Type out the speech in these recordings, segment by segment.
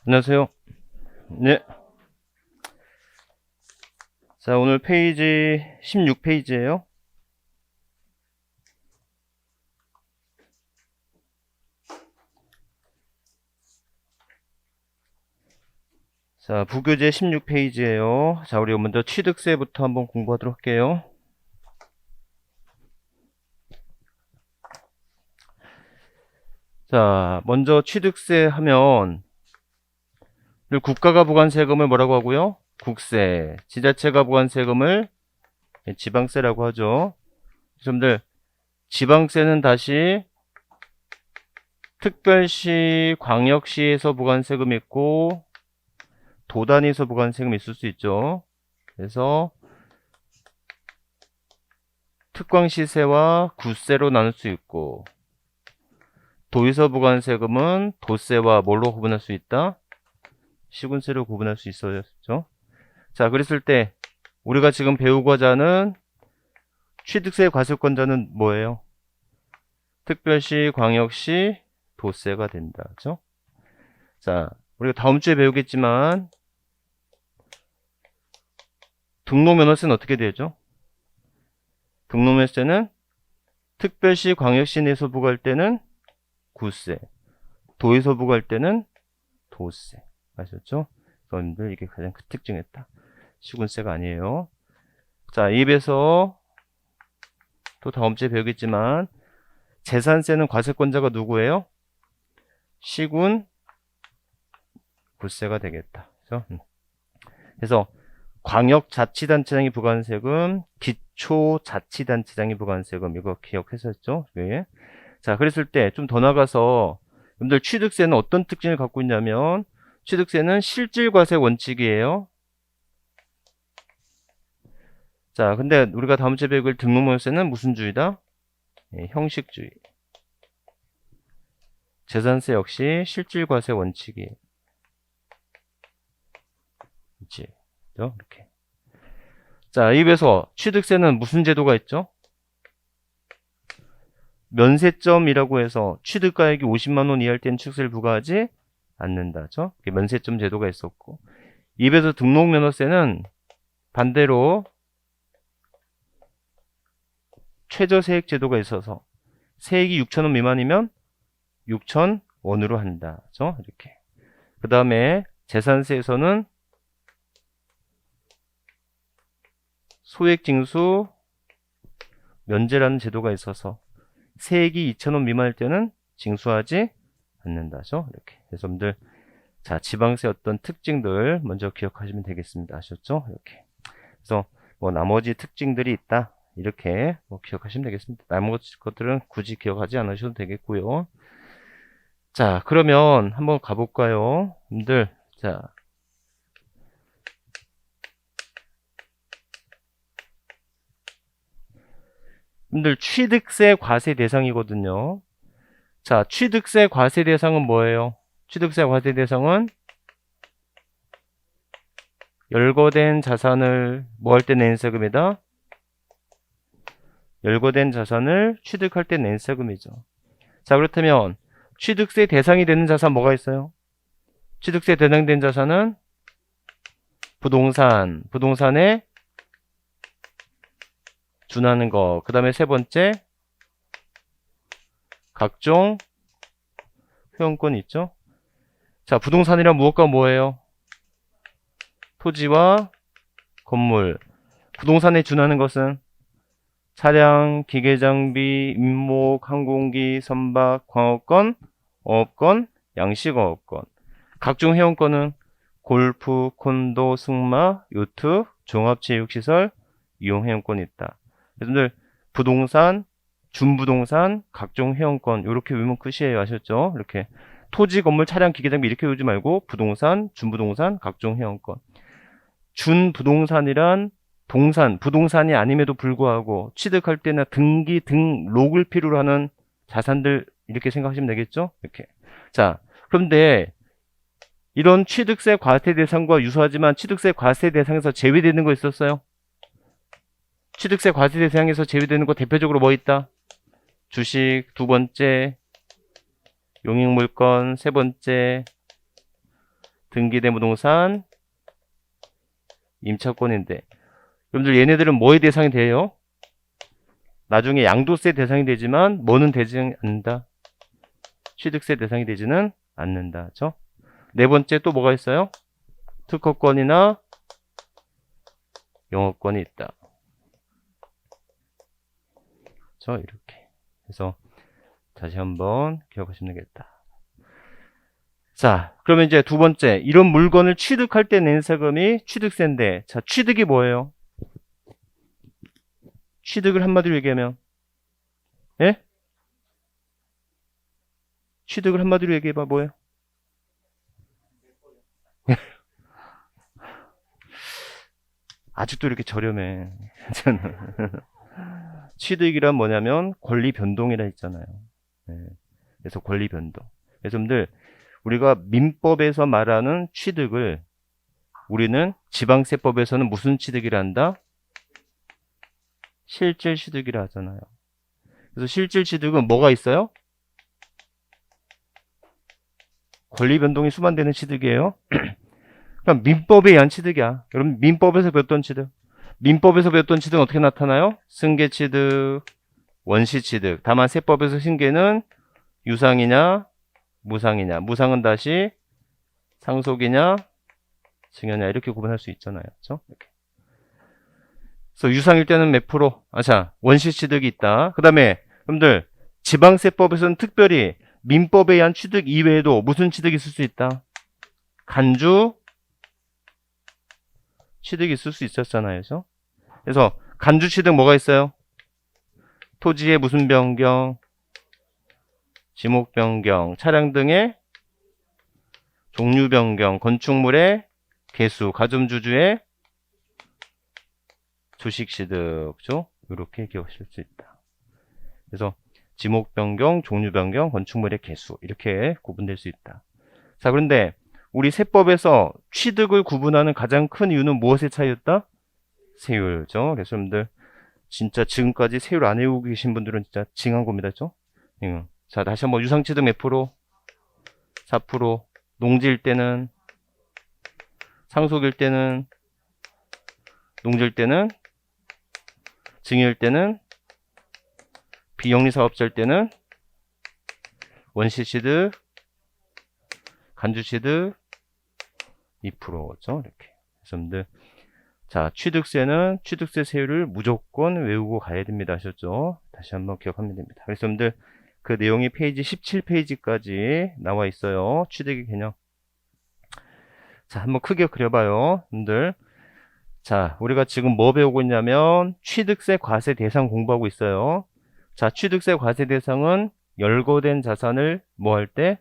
안녕하세요. 네. 자, 오늘 페이지 16페이지예요. 자, 부교재 16페이지예요. 자, 우리 먼저 취득세부터 한번 공부하도록 할게요. 자, 먼저 취득세 하면 국가가 부과한 세금을 뭐라고 하고요? 국세. 지자체가 부과한 세금을 지방세라고 하죠. 여러분들 지방세는 다시 특별시, 광역시에서 부과한 세금이 있고 도 단위에서 부과한 세금이 있을 수 있죠. 그래서 특광시세와 구세로 나눌 수 있고, 도에서 부과한 세금은 도세와 뭘로 구분할 수 있다? 시군세로 구분할 수 있었죠. 자, 그랬을 때 우리가 지금 배우고자 하는 취득세 과세권자는 뭐예요? 특별시, 광역시, 도세가 된다. 그죠? 자, 우리가 다음 주에 배우겠지만 등록면허세는 어떻게 되죠? 등록면허세는 특별시, 광역시 내에서 부과할 때는 구세, 도에서 부과할 때는 도세. 아셨죠? 여러분들 이게 가장 큰 특징이었다. 시군세가 아니에요. 자, 이 입에서 또 다음 주에 배우겠지만 재산세는 과세권자가 누구예요? 시군 구세가 되겠다. 그래서 광역자치단체장이 부과한 세금, 기초자치단체장이 부과한 세금, 이거 기억했었죠? 네. 자, 그랬을 때 좀 더 나가서 여러분들 취득세는 어떤 특징을 갖고 있냐면 취득세는 실질과세 원칙이에요. 자, 근데 우리가 다음 주에 배울 등록면허세는 무슨 주의다? 예, 형식주의. 재산세 역시 실질과세 원칙이에요. 그치? 이렇게. 자, 이에서 취득세는 무슨 제도가 있죠? 면세점이라고 해서 취득가액이 50만원 이하일 땐 취득세를 부과하지 않는다죠. 면세점 제도가 있었고, 입에서 등록면허세는 반대로 최저세액 제도가 있어서 세액이 6,000원 미만이면 6,000원으로 한다죠. 이렇게. 그 다음에 재산세에서는 소액징수 면제라는 제도가 있어서 세액이 2,000원 미만일 때는 징수하지 않는다죠. 이렇게. 그래서 여러분들 자, 지방세 어떤 특징들 먼저 기억하시면 되겠습니다. 아셨죠? 이렇게. 그래서 뭐 나머지 특징들이 있다. 이렇게 뭐 기억하시면 되겠습니다. 나머지 것들은 굳이 기억하지 않으셔도 되겠고요. 자, 그러면 한번 가볼까요? 여러분들, 자. 여러분들 취득세 과세 대상이거든요. 자, 취득세 과세 대상은 뭐예요? 취득세 과세 대상은 열거된 자산을 뭐 할 때 낸 세금이다? 열거된 자산을 취득할 때 낸 세금이죠. 자, 그렇다면 취득세 대상이 되는 자산 뭐가 있어요? 취득세 대상된 자산은 부동산, 부동산에 준하는 거. 그 다음에 세 번째 각종 회원권이 있죠. 자, 부동산이란 무엇과 뭐예요? 토지와 건물. 부동산에 준하는 것은 차량, 기계장비, 임목, 항공기, 선박, 광업권, 어업권, 양식어업권. 각종 회원권은 골프, 콘도, 승마, 요트, 종합체육시설, 이용회원권이 있다. 여러분들 부동산, 준부동산, 각종 회원권 이렇게 외우면 끝이에요. 아셨죠? 이렇게 토지, 건물, 차량, 기계장비 이렇게 외우지 말고 부동산, 준부동산, 각종 회원권. 준부동산이란 동산, 부동산이 아님에도 불구하고 취득할 때나 등기, 등록을 필요로 하는 자산들 이렇게 생각하시면 되겠죠? 이렇게. 자, 그런데 이런 취득세 과세 대상과 유사하지만 취득세 과세 대상에서 제외되는 거 있었어요? 취득세 과세 대상에서 제외되는 거 대표적으로 뭐 있다? 주식, 두 번째, 용익물건, 세 번째, 등기된 부동산 임차권인데, 여러분들 얘네들은 뭐의 대상이 돼요? 나중에 양도세 대상이 되지만 뭐는 되지 않는다? 취득세 대상이 되지는 않는다. 그렇죠? 네 번째 또 뭐가 있어요? 특허권이나 영업권이 있다. 그렇죠? 이렇게 그래서 다시 한번 기억하시면 되겠다. 자, 그러면 이제 두 번째, 이런 물건을 취득할 때 낸 세금이 취득세인데, 자, 취득이 뭐예요? 취득을 한마디로 얘기하면, 예? 취득을 한마디로 얘기해봐, 뭐예요? 아직도 이렇게 저렴해. 취득이란 뭐냐면 권리 변동이라 했잖아요. 네. 그래서 권리 변동. 그래서 여러분들 우리가 민법에서 말하는 취득을 우리는 지방세법에서는 무슨 취득이라 한다? 실질 취득이라 하잖아요. 그래서 실질 취득은 뭐가 있어요? 권리 변동이 수반되는 취득이에요. 그럼 민법에 의한 취득이야. 여러분 민법에서 배웠던 취득. 민법에서 배웠던 취득은 어떻게 나타나요? 승계 취득, 원시 취득. 다만 세법에서 승계는 유상이냐, 무상이냐. 무상은 다시 상속이냐, 증여냐 이렇게 구분할 수 있잖아요. 그렇죠? 이렇게. 그래서 유상일 때는 몇 프로? 자, 원시 취득이 있다. 그 다음에 여러분들 지방세법에서는 특별히 민법에 의한 취득 이외에도 무슨 취득이 있을 수 있다? 간주 취득이 있을 수 있었잖아요. 그래서 간주 취득 뭐가 있어요? 토지의 무슨 변경, 지목 변경, 차량 등의 종류 변경, 건축물의 개수, 가점주주의 주식 취득, 그죠? 이렇게 기억하실 수 있다. 그래서 지목 변경, 종류 변경, 건축물의 개수 이렇게 구분될 수 있다. 자, 그런데 우리 세법에서 취득을 구분하는 가장 큰 이유는 무엇의 차이였다? 세율죠. 그래서 여러분들 진짜 지금까지 세율 안 외우고 계신 분들은 진짜 징한 겁니다. 그죠? 자, 다시 한번 유상취득 몇 프로? 4%. 농지일 때는, 상속일 때는, 농지일 때는, 증여일 때는, 비영리 사업자일 때는 원시취득, 간주취득 2%죠. 이렇게. 그래서 여러분들 자, 취득세는 취득세 세율을 무조건 외우고 가야 됩니다. 아셨죠? 다시 한번 기억하면 됩니다. 그래서 여러분들 그 내용이 페이지 17페이지까지 나와 있어요. 취득의 개념. 자, 한번 크게 그려봐요. 여러분들. 자, 우리가 지금 뭐 배우고 있냐면 취득세 과세 대상 공부하고 있어요. 자, 취득세 과세 대상은 열거된 자산을 뭐 할 때?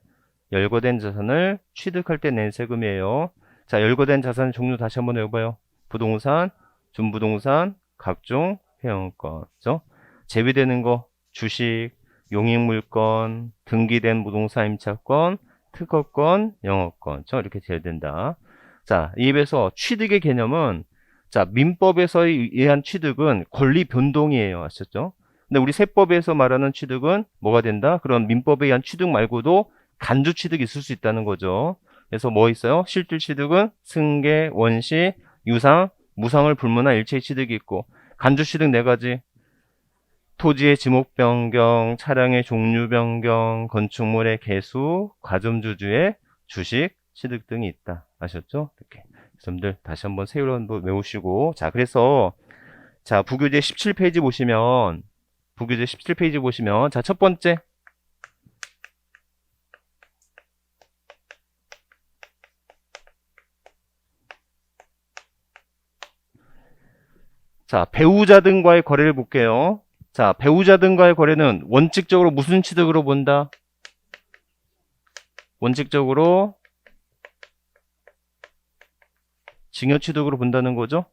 열거된 자산을 취득할 때 낸 세금이에요. 자, 열거된 자산 종류 다시 한번 외워봐요. 부동산, 준부동산, 각종 회원권. 그죠? 제외되는 거 주식, 용익물권, 등기된 부동산 임차권, 특허권, 영업권. 그죠? 이렇게 제외된다. 자, 이 입에서 취득의 개념은 자, 민법에서 의한 취득은 권리 변동이에요. 아셨죠? 근데 우리 세법에서 말하는 취득은 뭐가 된다? 그런 민법에 의한 취득 말고도 간주 취득이 있을 수 있다는 거죠. 그래서 뭐 있어요? 실질 취득은 승계, 원시, 유상, 무상을 불문한 일체의 취득이 있고, 간주 취득 네 가지. 토지의 지목 변경, 차량의 종류 변경, 건축물의 개수, 과점주주의 주식 취득 등이 있다. 아셨죠? 이렇게. 여러분들 다시 한번 세율 한번 외우시고, 자, 그래서 자, 부교재 17페이지 보시면 자, 첫 번째 자, 배우자 등과의 거래를 볼게요. 자, 배우자 등과의 거래는 원칙적으로 무슨 취득으로 본다? 원칙적으로 증여 취득으로 본다는 거죠.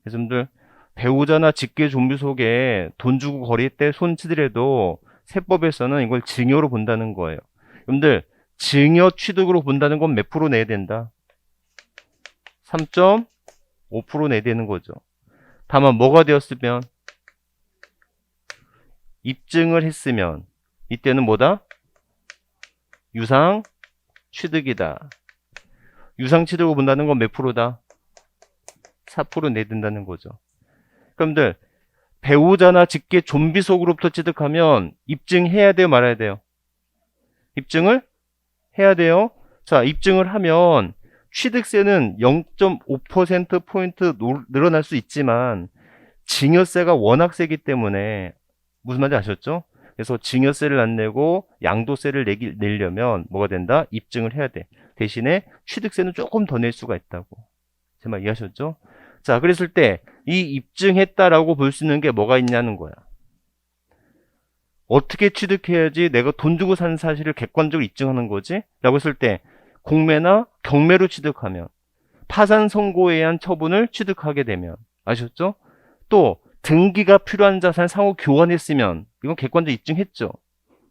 그래서 여러분들 배우자나 직계 좀비 속에 돈 주고 거래할 때 손치더라도 세법에서는 이걸 증여로 본다는 거예요. 여러분들 증여 취득으로 본다는 건 몇 프로 내야 된다? 3.5% 내야 되는 거죠. 다만 뭐가 되었으면 입증을 했으면 이때는 뭐다? 유상 취득이다. 유상취득으로 본다는 건 몇 프로다? 4% 내든다는 거죠. 그럼들 배우자나 직계 좀비 속으로부터 취득하면 입증해야 돼요, 말아야 돼요? 입증을 해야 돼요. 자, 입증을 하면 취득세는 0.5%포인트 늘어날 수 있지만 증여세가 워낙 세기 때문에 무슨 말인지 아셨죠? 그래서 증여세를 안 내고 양도세를 내려면 뭐가 된다? 입증을 해야 돼. 대신에 취득세는 조금 더 낼 수가 있다고. 제 말 이해하셨죠? 자, 그랬을 때 이 입증했다라고 볼 수 있는 게 뭐가 있냐는 거야. 어떻게 취득해야지 내가 돈 주고 산 사실을 객관적으로 입증하는 거지? 라고 했을 때 공매나 경매로 취득하면, 파산 선고에 의한 처분을 취득하게 되면, 아셨죠? 또 등기가 필요한 자산 상호 교환했으면 이건 객관적으로 입증했죠.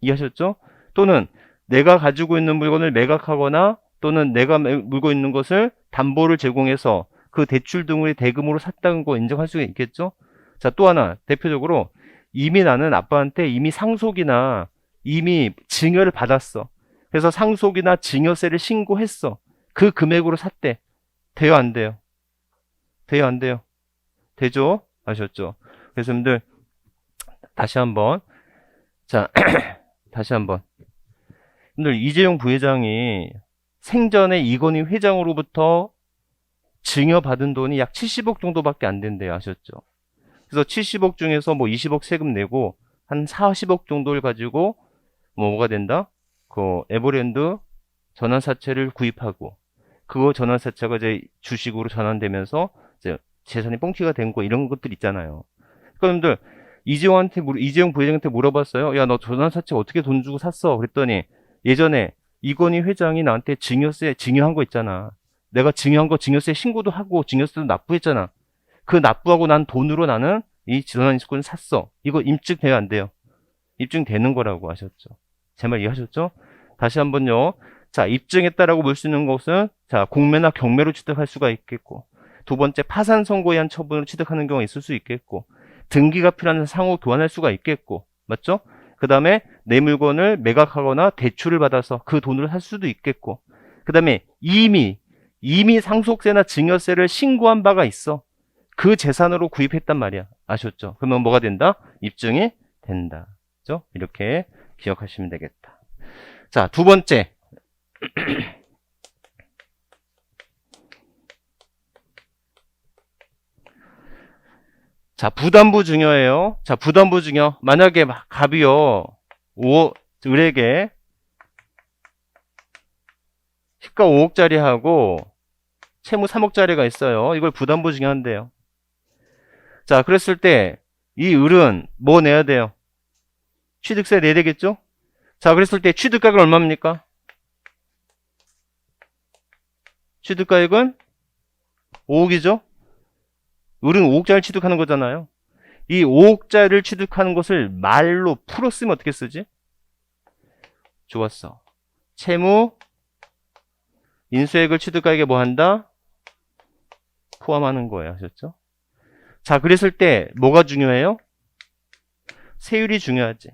이해하셨죠? 또는 내가 가지고 있는 물건을 매각하거나 또는 내가 물고 있는 것을 담보를 제공해서 그 대출 등의 대금으로 샀다는 거 인정할 수가 있겠죠? 자, 또 하나 대표적으로 이미 나는 아빠한테 이미 상속이나 이미 증여를 받았어. 그래서 상속이나 증여세를 신고했어. 그 금액으로 샀대. 돼요, 안 돼요? 돼요, 안 돼요? 되죠? 아셨죠? 그래서 여러분들 다시 한번, 자, 다시 한번, 여러분들 이재용 부회장이 생전에 이건희 회장으로부터 증여받은 돈이 약 70억 정도밖에 안 된대요. 아셨죠? 그래서 70억 중에서 뭐 20억 세금 내고 한 40억 정도를 가지고 뭐가 된다? 그 에버랜드 전환사채를 구입하고 그거 전환사채가 이제 주식으로 전환되면서 이제 재산이 뻥튀기가 된 거 이런 것들 있잖아요. 그러니까 이재용 부회장한테 물어봤어요. 야, 너 전환사채 어떻게 돈 주고 샀어? 그랬더니 예전에 이건희 회장이 나한테 증여세 증여한 거 있잖아. 내가 증여한 거 증여세 신고도 하고 증여세도 납부했잖아. 그 납부하고 난 돈으로 나는 이 전환이권을 샀어. 이거 입증돼야 안 돼요? 입증되는 거라고 하셨죠. 제 말 이해하셨죠? 다시 한번요. 자, 입증했다라고 볼 수 있는 것은 자, 공매나 경매로 취득할 수가 있겠고, 두 번째 파산 선고에 의한 처분으로 취득하는 경우가 있을 수 있겠고, 등기가 필요한 상호 교환할 수가 있겠고, 맞죠? 그 다음에 내 물건을 매각하거나 대출을 받아서 그 돈으로 살 수도 있겠고, 그 다음에 이미 상속세나 증여세를 신고한 바가 있어. 그 재산으로 구입했단 말이야. 아셨죠? 그러면 뭐가 된다? 입증이 된다. 그죠? 이렇게 기억하시면 되겠다. 자, 두 번째. 자, 부담부 증여예요. 자, 부담부 증여. 만약에 갑이요, 을에게 시가 5억짜리 하고 채무 3억짜리가 있어요. 이걸 부담부 증여한대요. 자, 그랬을 때 이 을은 뭐 내야 돼요? 취득세 내야 되겠죠? 자, 그랬을 때 취득가액은 얼마입니까? 취득가액은 5억이죠? 을은 5억짜리 취득하는 거잖아요. 이 5억짜리를 취득하는 것을 말로 풀었으면 어떻게 쓰지? 좋았어. 채무, 인수액을 취득가액에 뭐 한다? 포함하는 거예요. 아셨죠? 자, 그랬을 때 뭐가 중요해요? 세율이 중요하지.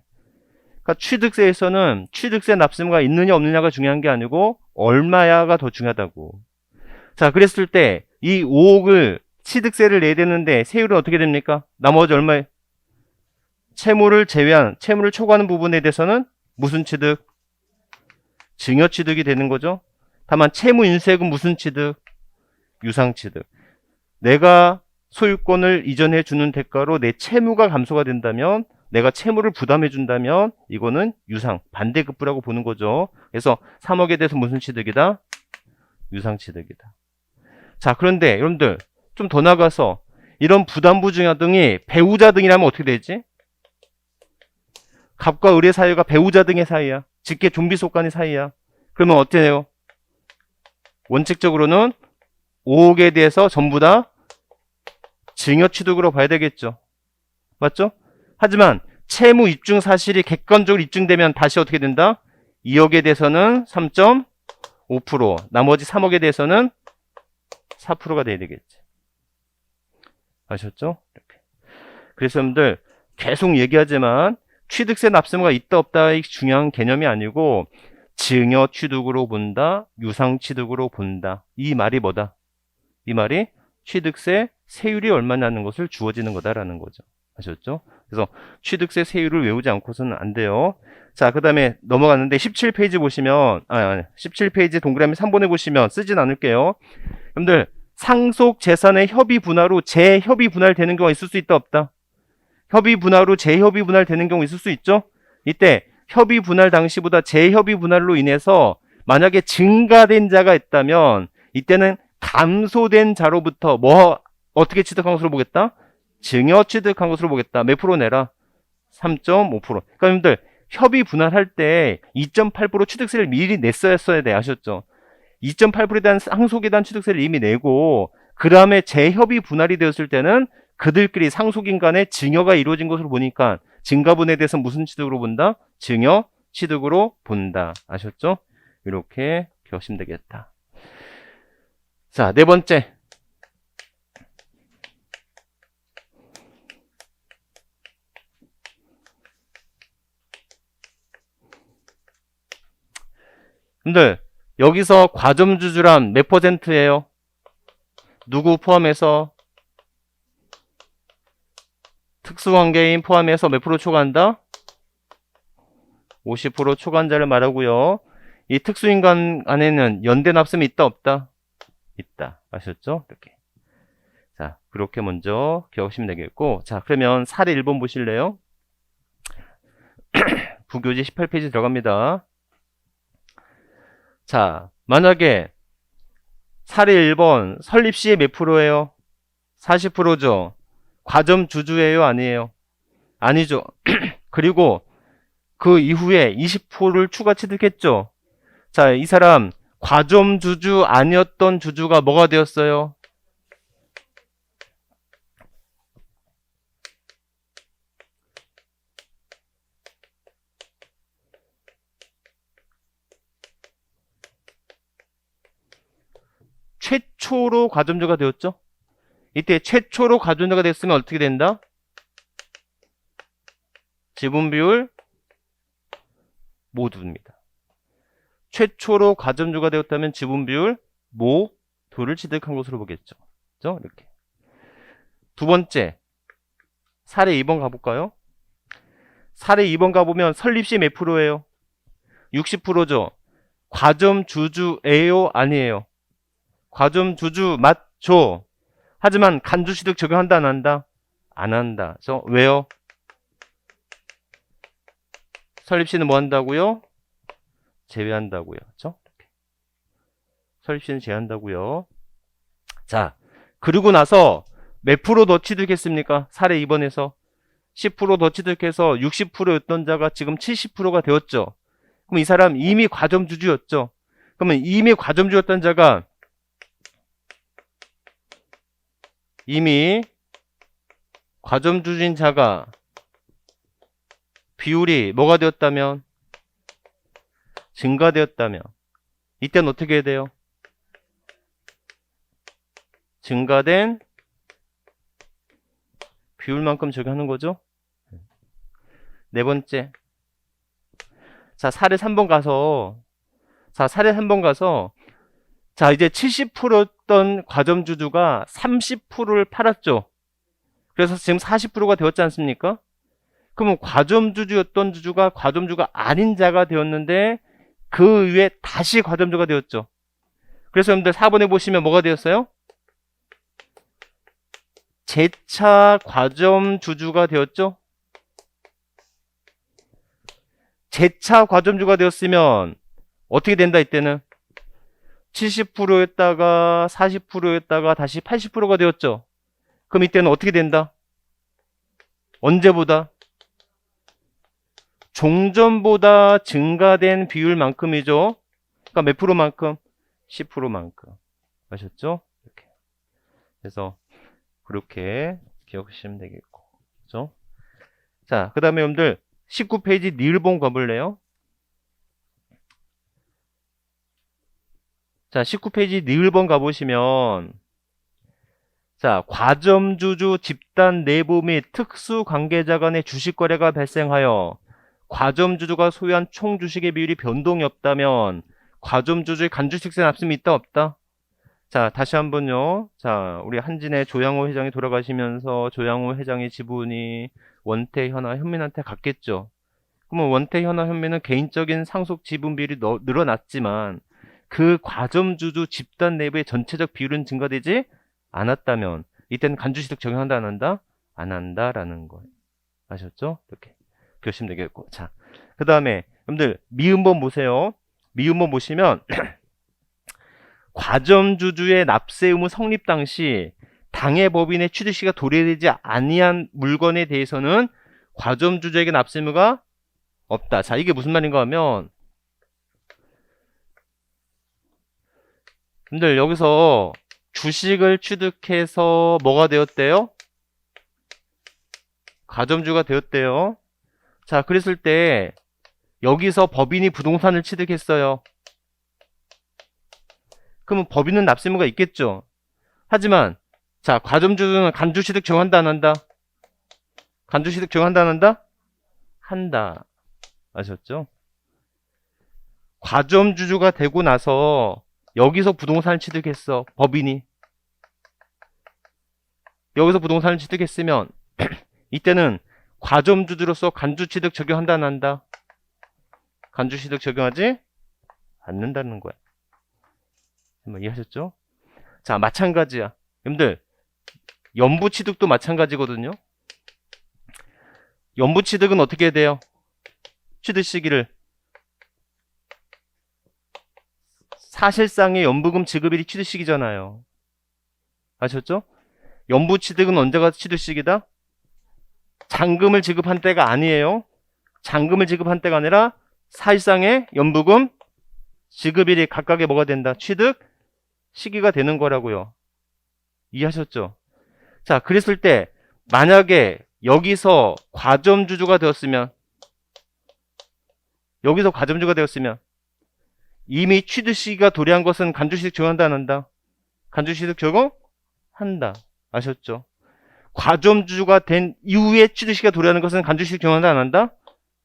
그러니까 취득세에서는 취득세 납세무가 있느냐 없느냐가 중요한 게 아니고 얼마야가 더 중요하다고. 자, 그랬을 때 이 5억을 취득세를 내야 되는데 세율은 어떻게 됩니까? 나머지 얼마에? 채무를 제외한, 채무를 초과하는 부분에 대해서는 무슨 취득? 증여 취득이 되는 거죠. 다만 채무 인수액은 무슨 취득? 유상 취득. 내가 소유권을 이전해 주는 대가로 내 채무가 감소가 된다면, 내가 채무를 부담해 준다면 이거는 유상, 반대급부라고 보는 거죠. 그래서 3억에 대해서 무슨 취득이다? 유상 취득이다. 자, 그런데 여러분들 좀 더 나가서 이런 부담부 증여 등이 배우자 등이라면 어떻게 되지? 갑과 을의 사이가 배우자 등의 사이야. 직계 좀비 속 간의 사이야. 그러면 어떻게 해요? 원칙적으로는 5억에 대해서 전부 다 증여 취득으로 봐야 되겠죠. 맞죠? 하지만 채무 입증 사실이 객관적으로 입증되면 다시 어떻게 된다? 2억에 대해서는 3.5%, 나머지 3억에 대해서는 4%가 돼야 되겠지. 아셨죠? 이렇게. 그래서 여러분들 계속 얘기하지만 취득세 납세무가 있다 없다의 중요한 개념이 아니고 증여 취득으로 본다, 유상 취득으로 본다. 이 말이 뭐다? 이 말이 취득세 세율이 얼마냐는 것을 주어지는 거다라는 거죠. 아셨죠? 그래서 취득세 세율을 외우지 않고서는 안 돼요. 자, 그 다음에 넘어갔는데 17페이지 보시면, 17페이지 동그라미 3번에 보시면 쓰진 않을게요. 여러분들, 상속 재산의 협의 분할로 재협의 분할 되는 경우가 있을 수 있다, 없다? 협의 분할로 재협의 분할 되는 경우 있을 수 있죠? 이때 협의 분할 당시보다 재협의 분할로 인해서 만약에 증가된 자가 있다면 이때는 감소된 자로부터 어떻게 취득한 것으로 보겠다? 증여 취득한 것으로 보겠다. 몇 프로 내라? 3.5%. 그러니까 여러분들 협의 분할할 때 2.8% 취득세를 미리 냈어야 돼. 아셨죠? 2.8%에 대한 상속에 대한 취득세를 이미 내고 그 다음에 재협의 분할이 되었을 때는 그들끼리 상속인 간에 증여가 이루어진 것으로 보니까 증가분에 대해서 무슨 취득으로 본다? 증여 취득으로 본다. 아셨죠? 이렇게 기억하시면 되겠다. 자, 네 번째. 여러분들 여기서 과점주주란 몇 퍼센트예요? 누구 포함해서? 특수관계인 포함해서 몇 프로 초과한다? 50% 초과한자를 말하고요. 이 특수인간 안에는 연대납세이 있다 없다? 있다. 아셨죠? 이렇게. 자, 그렇게 먼저 기억하시면 되겠고, 자, 그러면 사례 1번 보실래요? 부교재 18페이지 들어갑니다. 자, 만약에 사례 1번 설립시에 몇 프로예요? 40%죠. 과점 주주예요? 아니에요? 아니죠. 그리고 그 이후에 20%를 추가 취득했죠. 자, 이 사람 과점 주주 아니었던 주주가 뭐가 되었어요? 최초로 과점주가 되었죠. 이때 최초로 과점주가 됐으면 어떻게 된다? 지분 비율 모두입니다. 최초로 과점주가 되었다면 지분 비율 모두를 취득한 것으로 보겠죠. 그죠? 이렇게. 두 번째, 사례 2번 가볼까요? 사례 2번 가보면 설립시 몇 프로예요? 60%죠. 과점주주예요? 아니에요? 과점주주 맞죠? 하지만 간주취득 적용한다 안 한다? 안 한다. 그래서 왜요? 설립시는 뭐 한다고요? 제외한다고요. 그렇죠? 설립시는 제외한다고요. 자, 그리고 나서 몇 프로 더 취득했습니까? 사례 2번에서 10% 더 취득해서 60%였던 자가 지금 70%가 되었죠. 그럼 이 사람 이미 과점주주였죠. 그러면 이미 과점주였던 자가 이미 과점주주인 자가 비율이 뭐가 되었다면? 증가되었다면 이때는 어떻게 해야 돼요? 증가된 비율만큼 적용하는 거죠. 네 번째. 자, 사례 3번 가서 자, 이제 70%였던 과점주주가 30%를 팔았죠. 그래서 지금 40%가 되었지 않습니까? 그러면 과점주주였던 주주가 과점주가 아닌 자가 되었는데 그 위에 다시 과점주가 되었죠. 그래서 여러분들 4번에 보시면 뭐가 되었어요? 재차 과점주주가 되었죠. 재차 과점주가 되었으면 어떻게 된다 이때는? 70%였다가 40%였다가 다시 80%가 되었죠. 그럼 이때는 어떻게 된다? 언제보다? 종전보다 증가된 비율만큼이죠. 그러니까 몇 프로만큼? 10%만큼. 아셨죠? 이렇게. 그래서 그렇게 기억하시면 되겠고. 그죠? 자, 그 다음에 여러분들 19페이지 니을본 가볼래요? 자, 19페이지 니을본 가보시면 자, 과점주주 집단 내부 및 특수관계자 간의 주식거래가 발생하여 과점주주가 소유한 총 주식의 비율이 변동이 없다면 과점주주의 간주식세 납세는 있다 없다? 자, 다시 한번요. 자, 우리 한진의 조양호 회장이 돌아가시면서 조양호 회장의 지분이 원태, 현아, 현민한테 갔겠죠. 그러면 원태, 현아, 현민은 개인적인 상속 지분 비율이 늘어났지만 그 과점주주 집단 내부의 전체적 비율은 증가되지 않았다면 이때는 간주시득 적용한다 안 한다? 안 한다라는 거예요. 아셨죠? 이렇게 보시면 되겠고. 자, 그 다음에 여러분들 미음본 보세요. 미음본 보시면 과점주주의 납세 의무 성립 당시 당해 법인의 취득시가 도래되지 아니한 물건에 대해서는 과점주주에게 납세 의무가 없다. 자, 이게 무슨 말인가 하면 여러분들 여기서 주식을 취득해서 뭐가 되었대요? 과점주가 되었대요. 자, 그랬을 때 여기서 법인이 부동산을 취득했어요. 그러면 법인은 납세 의무가 있겠죠. 하지만 자, 과점주주는 간주취득 정한다 안 한다? 간주취득 정한다 안 한다? 한다. 아셨죠? 과점주주가 되고 나서 여기서 부동산을 취득했어. 법인이. 여기서 부동산을 취득했으면 이때는 과점주주로서 간주취득 적용한다 안 한다? 간주취득 적용하지 않는다는 거야. 이해하셨죠? 자, 마찬가지야. 여러분들 연부취득도 마찬가지거든요. 연부취득은 어떻게 해야 돼요? 취득 시기를 사실상의 연부금 지급일이 취득 시기잖아요. 아셨죠? 연부취득은 언제가 취득 시기다? 잔금을 지급한 때가 아니에요. 잔금을 지급한 때가 아니라 사실상의 연부금 지급일이 각각의 뭐가 된다? 취득 시기가 되는 거라고요. 이해하셨죠? 자, 그랬을 때 만약에 여기서 과점주주가 되었으면 이미 취득 시기가 도래한 것은 간주취득 적용한다 안 한다? 간주취득 적용한다. 아셨죠? 과점주주가 된 이후에 취득 시기가 도래하는 것은 간주취득 적용한다 안 한다?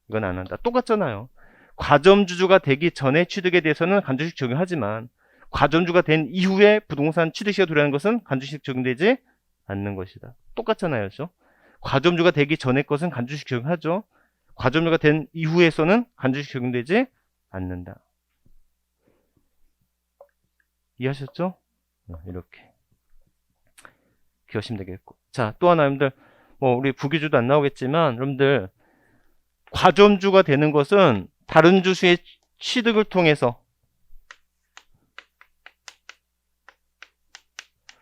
이건 안 한다. 똑같잖아요. 과점주주가 되기 전에 취득에 대해서는 간주취득 적용하지만 과점주가 된 이후에 부동산 취득 시기가 도래하는 것은 간주취득 적용되지 않는 것이다. 똑같잖아요. 그렇죠? 과점주가 되기 전에 것은 간주취득 적용하죠. 과점주가 된 이후에서는 간주취득 적용되지 않는다. 이해하셨죠? 이렇게 기억하시면 되겠고. 자, 또 하나 여러분들 우리 부기주도 안 나오겠지만 여러분들 과점주가 되는 것은 다른 주수의 취득을 통해서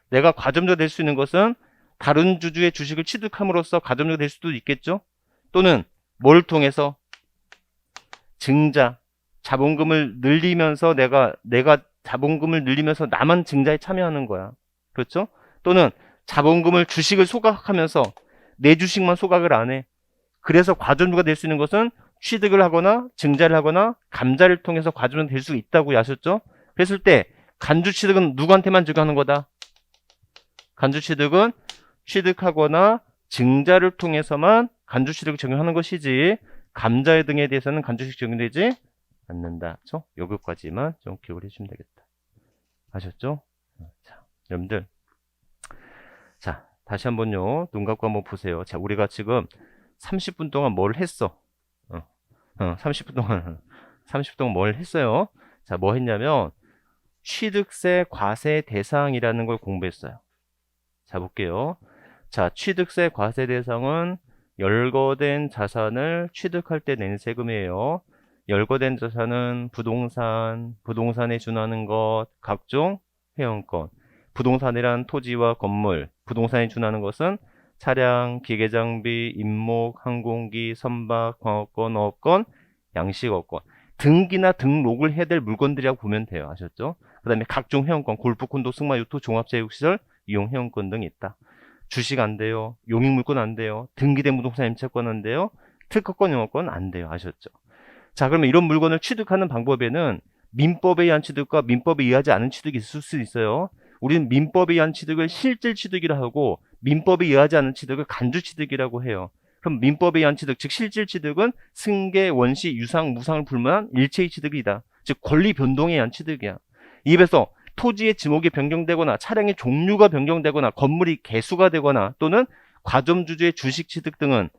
내가 과점주가 될 수 있는 것은 다른 주주의 주식을 취득함으로써 과점주가 될 수도 있겠죠. 또는 뭘 통해서 증자, 자본금을 늘리면서 내가 자본금을 늘리면서 나만 증자에 참여하는 거야. 그렇죠? 또는 자본금을 주식을 소각하면서 내 주식만 소각을 안 해. 그래서 과점주가 될 수 있는 것은 취득을 하거나 증자를 하거나 감자를 통해서 과점주가 될 수 있다고 아셨죠? 그랬을 때 간주취득은 누구한테만 적용하는 거다? 간주취득은 취득하거나 증자를 통해서만 간주취득을 적용하는 것이지 감자 등에 대해서는 간주취득 적용되지 않는다. 그렇죠? 여기까지만 좀 기억을 해주시면 되겠다. 아셨죠? 자, 여러분들 자, 다시 한번요. 눈 감고 한번 보세요. 자, 우리가 지금 30분 동안 뭘 했어? 30분 동안 뭘 했어요? 자, 뭐 했냐면 취득세 과세 대상이라는 걸 공부했어요. 자, 볼게요. 자, 취득세 과세 대상은 열거된 자산을 취득할 때 낸 세금이에요. 열거된 자산은 부동산, 부동산에 준하는 것, 각종 회원권. 부동산이란 토지와 건물, 부동산에 준하는 것은 차량, 기계장비, 임목, 항공기, 선박, 광업권, 어업권, 양식업권. 등기나 등록을 해야 될 물건들이라고 보면 돼요. 아셨죠? 그 다음에 각종 회원권, 골프, 콘도, 승마, 유토, 종합체육시설, 이용 회원권 등이 있다. 주식 안 돼요. 용익물권 안 돼요. 등기된 부동산 임차권 안 돼요. 특허권, 영어권 안 돼요. 아셨죠? 자, 그러면 이런 물건을 취득하는 방법에는 민법에 의한 취득과 민법에 의하지 않은 취득이 있을 수 있어요. 우리는 민법에 의한 취득을 실질 취득이라 하고 민법에 의하지 않은 취득을 간주 취득이라고 해요. 그럼 민법에 의한 취득, 즉 실질 취득은 승계, 원시, 유상, 무상을 불문한 일체의 취득이다. 즉 권리 변동에 의한 취득이야. 이에서 토지의 지목이 변경되거나 차량의 종류가 변경되거나 건물이 개수가 되거나 또는 과점주주의 주식 취득 등은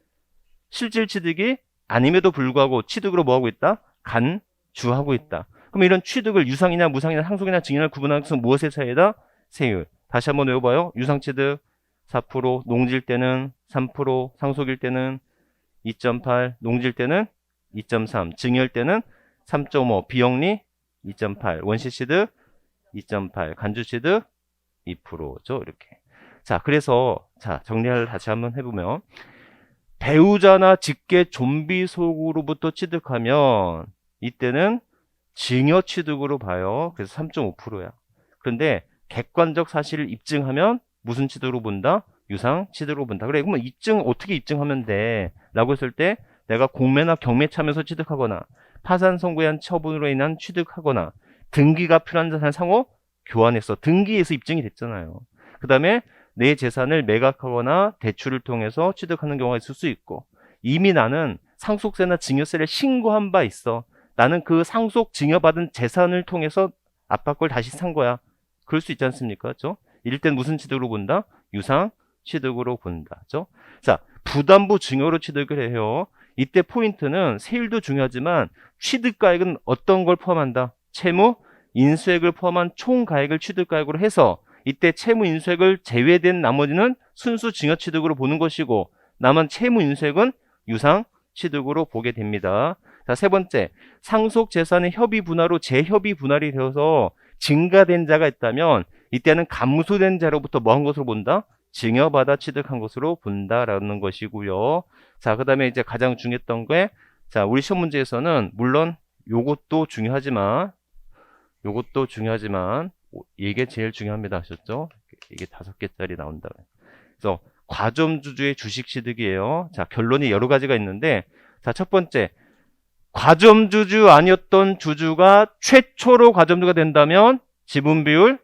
실질 취득이 아님에도 불구하고 취득으로 뭐하고 있다? 간주하고 있다. 그럼 이런 취득을 유상이냐 무상이냐 상속이냐 증여를 구분하는 것은 무엇의 차이다? 세율. 다시 한번 외워봐요. 유상취득 4%, 농지일 때는 3%, 상속일 때는 2.8, 농지일 때는 2.3, 증여일 때는 3.5, 비영리 2.8, 원시취득 2.8, 간주취득 2%죠. 이렇게. 자, 그래서 자 정리를 다시 한번 해보면 배우자나 직계 좀비 속으로부터 취득하면 이때는 증여 취득으로 봐요. 그래서 3.5%야. 그런데 객관적 사실을 입증하면 무슨 취득으로 본다? 유상 취득으로 본다. 그래, 그러면 어떻게 입증하면 돼? 라고 했을 때 내가 공매나 경매 참여서 취득하거나 파산 선고에 한 처분으로 인한 취득하거나 등기가 필요한 자산 상호 교환해서 등기에서 입증이 됐잖아요. 그 다음에 내 재산을 매각하거나 대출을 통해서 취득하는 경우가 있을 수 있고 이미 나는 상속세나 증여세를 신고한 바 있어. 나는 그 상속 증여받은 재산을 통해서 아빠 걸 다시 산 거야. 그럴 수 있지 않습니까? 그렇죠? 이럴 땐 무슨 취득으로 본다? 유상 취득으로 본다. 그렇죠? 자, 부담부 증여로 취득을 해요. 이때 포인트는 세율도 중요하지만 취득가액은 어떤 걸 포함한다? 채무, 인수액을 포함한 총가액을 취득가액으로 해서 이때 채무 인수액을 제외된 나머지는 순수 증여 취득으로 보는 것이고 남은 채무 인수액은 유상 취득으로 보게 됩니다. 자, 세 번째, 상속 재산의 협의 분할로 재협의 분할이 되어서 증가된 자가 있다면 이때는 감소된 자로부터 뭐 한 것으로 본다? 증여받아 취득한 것으로 본다라는 것이고요. 자, 그 다음에 이제 가장 중요했던 게, 자, 우리 시험 문제에서는 물론 요것도 중요하지만 이게 제일 중요합니다. 하셨죠? 이게 5개짜리 나온다. 그래서 과점주주의 주식 취득이에요. 자, 결론이 여러 가지가 있는데, 자, 첫 번째, 과점주주 아니었던 주주가 최초로 과점주가 된다면 지분 비율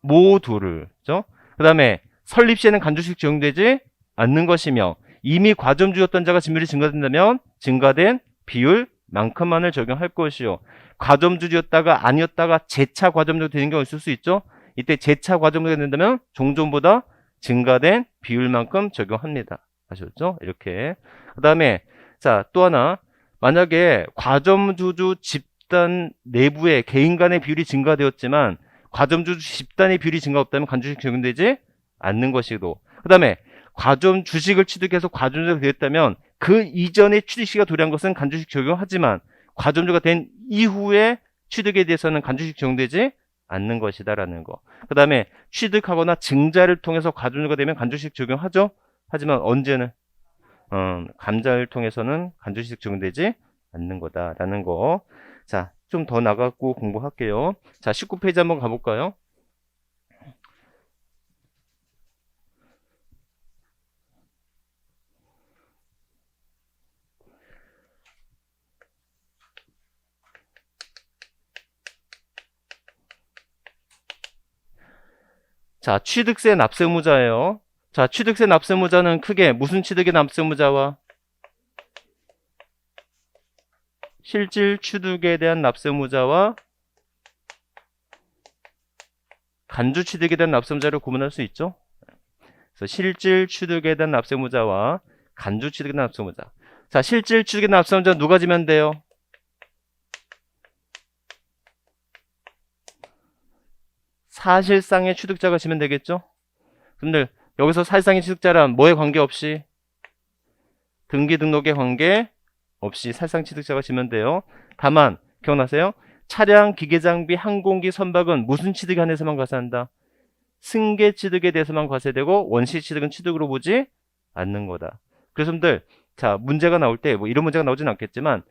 모두를, 그죠? 그 다음에 설립 시에는 간주식 적용되지 않는 것이며 이미 과점주였던 자가 지분율이 증가된다면 증가된 비율만큼만을 적용할 것이요. 과점주였다가 아니었다가 재차 과점주가 되는 경우가 있을 수 있죠. 이때 재차 과점주가 된다면 종전보다 증가된 비율만큼 적용합니다. 아셨죠? 이렇게. 그 다음에 자, 또 하나, 만약에 과점주주 집단 내부의 개인 간의 비율이 증가되었지만 과점주주 집단의 비율이 증가 없다면 간주식 적용되지 않는 것이고, 그 다음에 과점 주식을 취득해서 과점주가 되었다면 그 이전에 취득 시가 도래한 것은 간주식 적용하지만 과점주가 된 이후에 취득에 대해서는 간주식 적용되지 않는 것이다라는 거. 그 다음에 취득하거나 증자를 통해서 과점주가 되면 간주식 적용하죠. 하지만 언제는 감자를 통해서는 간주식 적용되지 않는 거다라는 거. 자, 좀 더 나가고 공부할게요. 자, 19페이지 한번 가볼까요? 자, 취득세 납세무자예요. 자, 취득세 납세무자는 크게 무슨 취득의 납세무자와 실질 취득에 대한 납세무자와 간주 취득에 대한 납세무자를 구분할 수 있죠. 그래서 실질 취득에 대한 납세무자와 간주 취득에 대한 납세무자. 자, 실질 취득에 대한 납세무자 누가 지면 돼요? 사실상의 취득자가 지면 되겠죠? 근데 여기서 사실상의 취득자란 뭐에 관계없이 등기 등록에 관계없이 사실상 취득자가 지면 돼요. 다만 기억나세요? 차량, 기계장비, 항공기, 선박은 무슨 취득에 한해서만 과세한다? 승계 취득에 대해서만 과세되고 원시 취득은 취득으로 보지 않는 거다. 그래서 여러분들 자, 문제가 나올 때 뭐 이런 문제가 나오진 않겠지만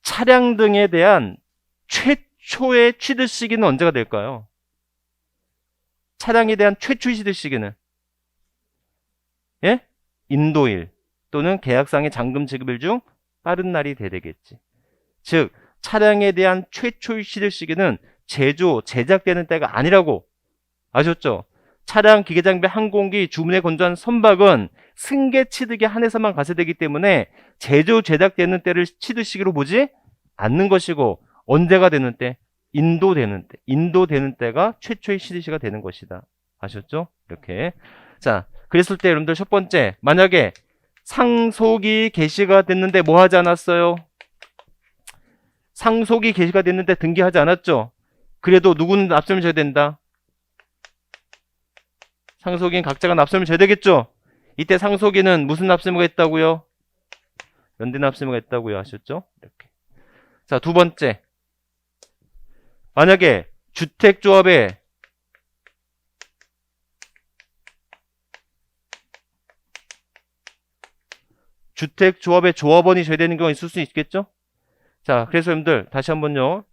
차량 등에 대한 최초의 취득 시기는 언제가 될까요? 차량에 대한 최초의 취득 시기는 예? 인도일 또는 계약상의 잔금 지급일 중 빠른 날이 되겠지. 즉 차량에 대한 최초의 취득 시기는 제작되는 때가 아니라고 아셨죠? 차량, 기계장비, 항공기, 주문에 건조한 선박은 승계 취득에 한해서만 과세되기 때문에 제조, 제작되는 때를 취득 시기로 보지 않는 것이고, 언제가 되는 때? 인도되는 때. 인도되는 때가 최초의 취득시가 되는 것이다. 아셨죠? 이렇게. 자, 그랬을 때 여러분들 첫 번째, 만약에 상속이 개시가 됐는데 뭐 하지 않았어요? 상속이 개시가 됐는데 등기하지 않았죠? 그래도 누구는 납세를 져야 된다? 상속인 각자가 납세를 져야 되겠죠? 이때 상속인은 무슨 납세무가 있다고요? 연대 납세무가 있다고요. 아셨죠? 이렇게. 자, 두 번째. 만약에 주택조합의 조합원이 져야 되는 경우가 있을 수 있겠죠? 자, 그래서 여러분들 다시 한번요.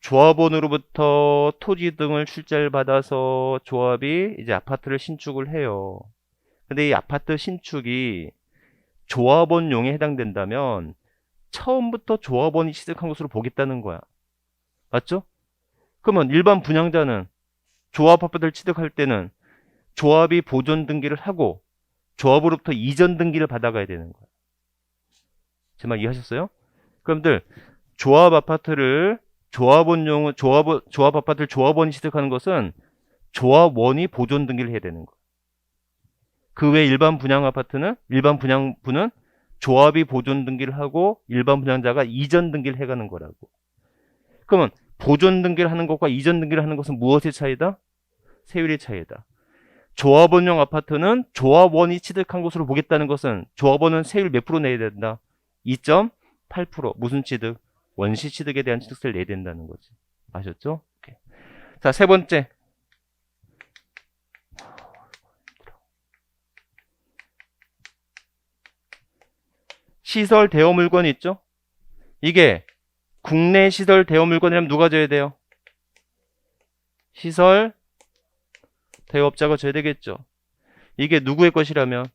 조합원으로부터 토지 등을 출자를 받아서 조합이 이제 아파트를 신축을 해요. 근데 이 아파트 신축이 조합원용에 해당된다면 처음부터 조합원이 취득한 것으로 보겠다는 거야. 맞죠? 그러면 일반 분양자는 조합 아파트를 취득할 때는 조합이 보존 등기를 하고 조합으로부터 이전 등기를 받아가야 되는 거야. 제 말 이해하셨어요? 그럼들 조합 아파트를 조합 아파트를 조합원이 취득하는 것은 조합원이 보존 등기를 해야 되는 거야. 그 외 일반 분양부는 조합이 보존 등기를 하고 일반 분양자가 이전 등기를 해가는 거라고. 그러면 보존 등기를 하는 것과 이전 등기를 하는 것은 무엇의 차이다? 세율의 차이다. 조합원용 아파트는 조합원이 취득한 것으로 보겠다는 것은 조합원은 세율 몇 프로 내야 된다? 2.8%. 무슨 취득? 원시 취득에 대한 취득세를 내야 된다는 거지. 아셨죠? 오케이. 자, 세 번째. 시설 대여 물건이 있죠? 이게 국내 시설 대여 물건이라면 누가 져야 돼요? 시설 대여업자가 져야 되겠죠. 이게 누구의 것이라면?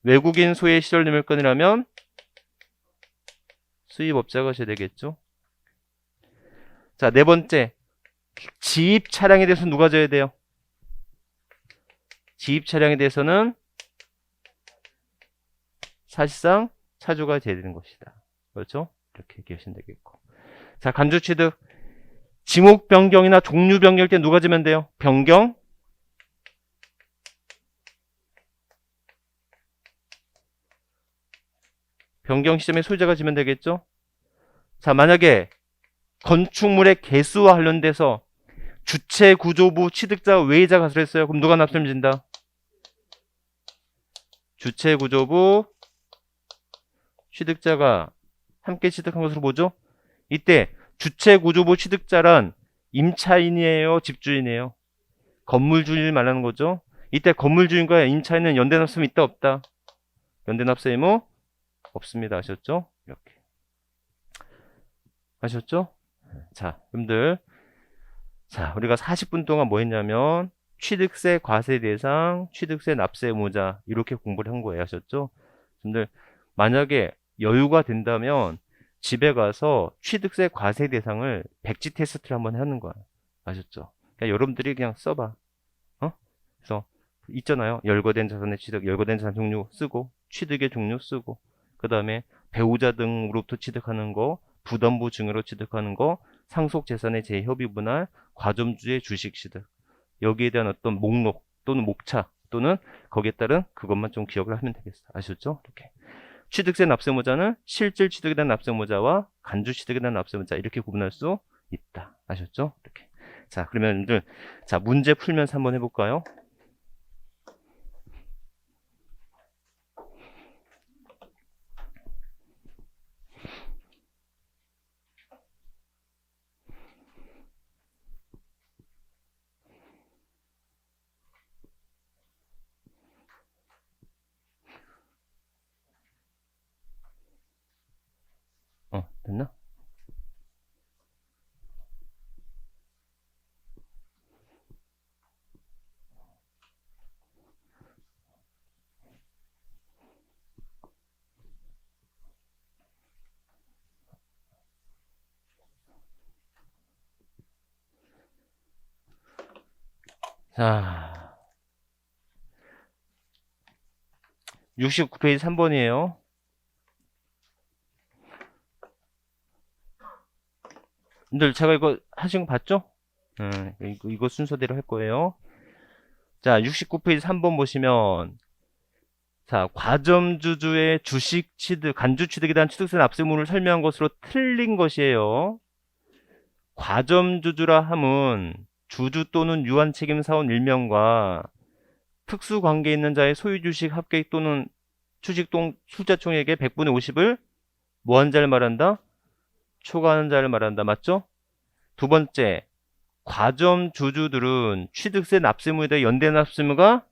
외국인 소유의 시설 대여 물건이라면 수입업자가 져야 되겠죠. 자, 네 번째. 지입 차량에 대해서 누가 져야 돼요? 지입 차량에 대해서는 사실상 차주가 져야 되는 것이다. 그렇죠? 이렇게 얘기하시면 되겠고. 자, 간주 취득. 지목 변경이나 종류 변경일 때 누가 지면 돼요? 변경 시점에 소유자가 지면 되겠죠? 자, 만약에 건축물의 개수와 관련돼서 주체 구조부 취득자 외의자 가설을 했어요. 그럼 누가 납세를 진다? 주체 구조부 취득자가 함께 취득한 것으로 보죠? 이때 주체 구조부 취득자란 임차인이에요? 집주인이에요? 건물주인을 말하는 거죠. 이때 건물주인과 임차인은 연대납세 의무 있다 없다? 연대납세 의무 없습니다. 아셨죠? 이렇게. 아셨죠? 자, 여러분들. 자, 우리가 40분 동안 뭐 했냐면 취득세 과세 대상, 취득세 납세 의무자 이렇게 공부를 한 거예요. 아셨죠? 여러분들 만약에 여유가 된다면 집에 가서 취득세 과세 대상을 백지 테스트를 한번 하는 거야. 아셨죠? 그러니까 여러분들이 그냥 써봐. 그래서 있잖아요. 열거된 자산의 취득, 열거된 자산 종류 쓰고 취득의 종류 쓰고 그 다음에 배우자 등으로부터 취득하는 거, 부담부 증여로 취득하는 거, 상속 재산의 재협의 분할, 과점주의 주식 취득 여기에 대한 어떤 목록 또는 목차 또는 거기에 따른 그것만 좀 기억을 하면 되겠어. 아셨죠? 이렇게. 취득세 납세무자는 실질 취득에 대한 납세무자와 간주 취득에 대한 납세무자 이렇게 구분할 수 있다. 아셨죠? 이렇게. 자, 그러면 여러분들 자, 문제 풀면서 한번 해볼까요? 됐나? 자, 69페이지 3번이에요. 근데 제가 이거 하신 거 봤죠? 이거 순서대로 할 거예요. 자, 69페이지 3번 보시면, 자, 과점주주의 주식 취득, 간주 취득에 대한 취득세 납세의무를 설명한 것으로 틀린 것이에요. 과점주주라 함은 주주 또는 유한 책임사원 1명과 특수관계 있는 자의 소유주식 합계액 또는 추식동 출자총액의 100분의 50을 뭐한 자를 말한다? 초과하는 자를 말한다. 맞죠? 두 번째, 과점주주들은 취득세 납세의무에 대해 연대 납세의무가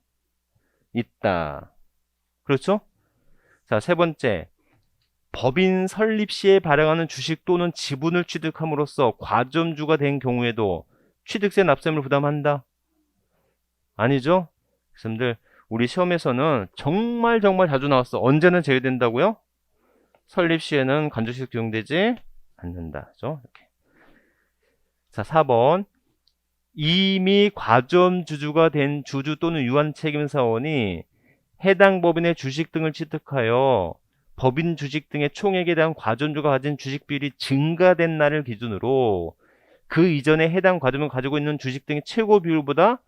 있다. 그렇죠? 자, 세 번째, 법인 설립 시에 발행하는 주식 또는 지분을 취득함으로써 과점주가 된 경우에도 취득세 납세의무를 부담한다. 아니죠? 학생들, 우리 시험에서는 정말 자주 나왔어. 언제는 제외된다고요? 설립 시에는 간주취득 적용되지 않는다. 그죠? 이렇게. 자, 4번. 이미 과점주주가 된 주주 또는 유한책임사원이 해당 법인의 주식 등을 취득하여 법인 주식 등의 총액에 대한 과점주가 가진 주식 비율이 증가된 날을 기준으로 그 이전에 해당 과점을 가지고 있는 주식 등의 최고 비율보다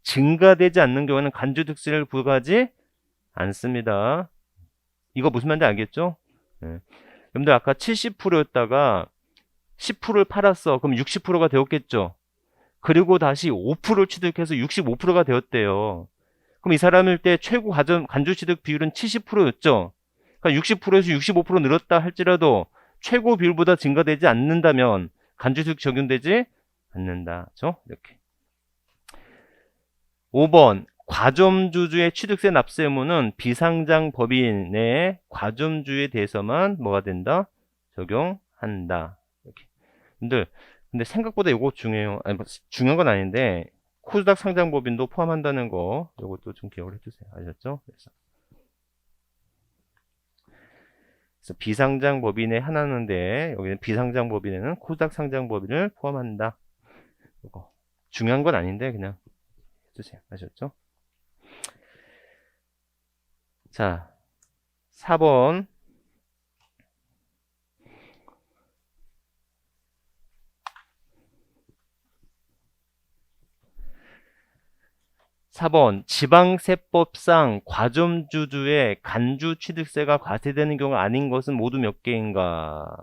증가되지 않는 경우에는 간주특세를 부과하지 않습니다. 이거 무슨 말인지 알겠죠? 여러분들 아까 70%였다가 10%를 팔았어. 그럼 60%가 되었겠죠? 그리고 다시 5%를 취득해서 65%가 되었대요. 그럼 이 사람일 때 최고 간주취득 비율은 70%였죠? 그러니까 60%에서 65% 늘었다 할지라도 최고 비율보다 증가되지 않는다면 간주취득 적용되지 않는다. 그렇죠? 이렇게. 5번. 과점주주의 취득세 납세 의무는 비상장 법인의 과점주에 대해서만 뭐가 된다? 적용한다. 이렇게. 근데 생각보다 이거 중요해요. 아니, 중요한 건 아닌데 코스닥 상장 법인도 포함한다는 거 이것도 좀 기억을 해주세요. 아셨죠? 그래서 비상장 법인의 하나인데 여기는 비상장 법인에는 코스닥 상장 법인을 포함한다. 이거 중요한 건 아닌데 그냥 해주세요. 아셨죠? 자, 4번. 지방세법상 과점주주의 간주 취득세가 과세되는 경우가 아닌 것은 모두 몇 개인가?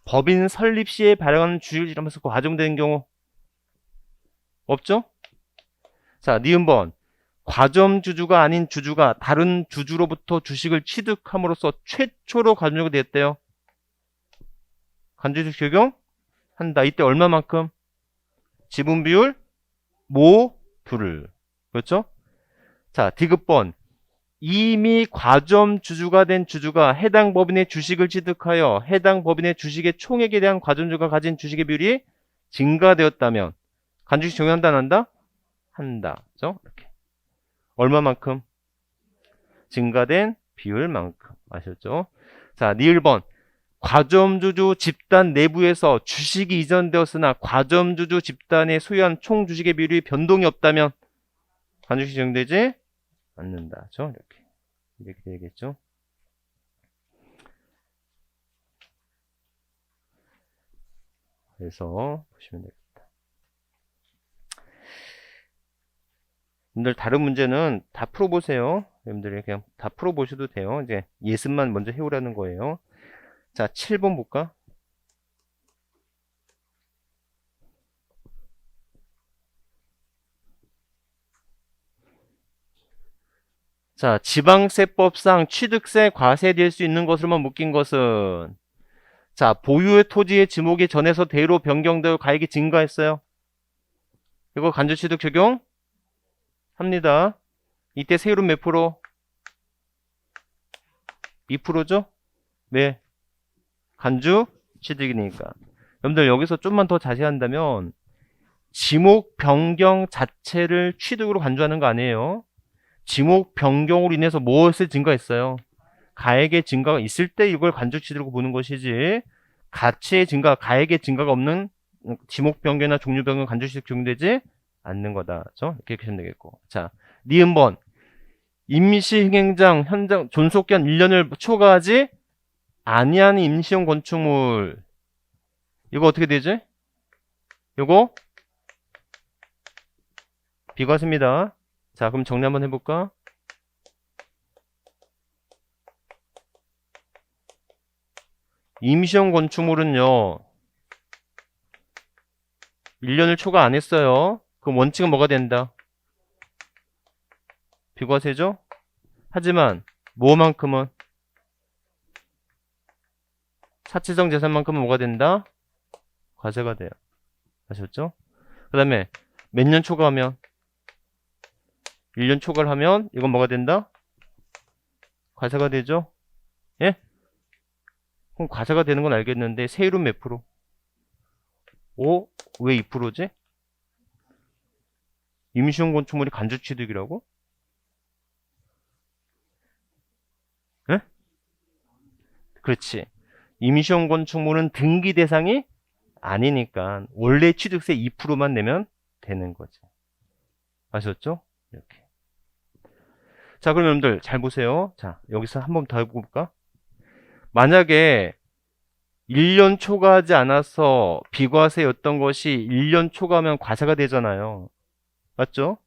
법인 설립 시에 발행하는 주식을 이러면서 과점되는 경우 없죠? 자, 니은번. 과점주주가 아닌 주주가 다른 주주로부터 주식을 취득함으로써 최초로 과점주가 됐대요. 간주취득 적용한다. 이때 얼마만큼? 지분 비율 모두를. 그렇죠? 자, 디귿번. 이미 과점주주가 된 주주가 해당 법인의 주식을 취득하여 해당 법인의 주식의 총액에 대한 과점주가 가진 주식의 비율이 증가되었다면 간주취득 적용한다, 안 한다? 한다. 그렇죠? 이렇게. 얼마만큼? 증가된 비율만큼. 아셨죠? 자, 니을번. 과점주주 집단 내부에서 주식이 이전되었으나 과점주주 집단에 소유한 총 주식의 비율이 변동이 없다면 간주취득 적용되지 않는다. 그렇죠? 이렇게 되겠죠? 그래서 보시면 되겠다. 여러분들 다른 문제는 다 풀어보세요. 여러분들이 그냥 다 풀어보셔도 돼요. 이제 예습만 먼저 해오라는 거예요. 자, 7번 볼까? 자, 지방세법상 취득세 과세될 수 있는 것으로만 묶인 것은 자, 보유의 토지의 지목이 전에서 대로 변경되어 가액이 증가했어요. 이거 간주취득 적용 합니다. 이때 세율은 몇 프로? 2%죠? 네. 간주 취득이니까. 여러분들 여기서 좀만 더 자세한다면 지목 변경 자체를 취득으로 간주하는 거 아니에요. 지목 변경으로 인해서 무엇을 증가했어요? 가액의 증가가 있을 때 이걸 간주 취득으로 보는 것이지 가치의 증가, 가액의 증가가 없는 지목 변경이나 종류 변경 간주 취득 적용되지 않는 거다. 그죠? 이렇게 보시면 되겠고. 자, 니은번. 임시흥행장 현장 존속기한 1년을 초과하지 아니하는 임시용 건축물. 이거 어떻게 되지? 이거 비과세입니다. 자, 그럼 정리 한번 해볼까? 임시용 건축물은요 1년을 초과 안 했어요. 그럼 원칙은 뭐가 된다? 비과세죠? 하지만 뭐만큼은? 사치성 재산만큼은 뭐가 된다? 과세가 돼요. 아셨죠? 그 다음에 몇 년 초과하면? 1년 초과를 하면 이건 뭐가 된다? 과세가 되죠? 예? 그럼 과세가 되는 건 알겠는데 세율은 몇 프로? 오? 왜 2%지? 임시용 건축물이 간주취득이라고? 예? 그렇지. 임시용 건축물은 등기 대상이 아니니까 원래 취득세 2%만 내면 되는 거지. 아셨죠? 이렇게. 자, 그럼 여러분들 잘 보세요. 자, 여기서 한 번 더 해볼까? 만약에 1년 초과하지 않아서 비과세였던 것이 1년 초과하면 과세가 되잖아요. 맞죠?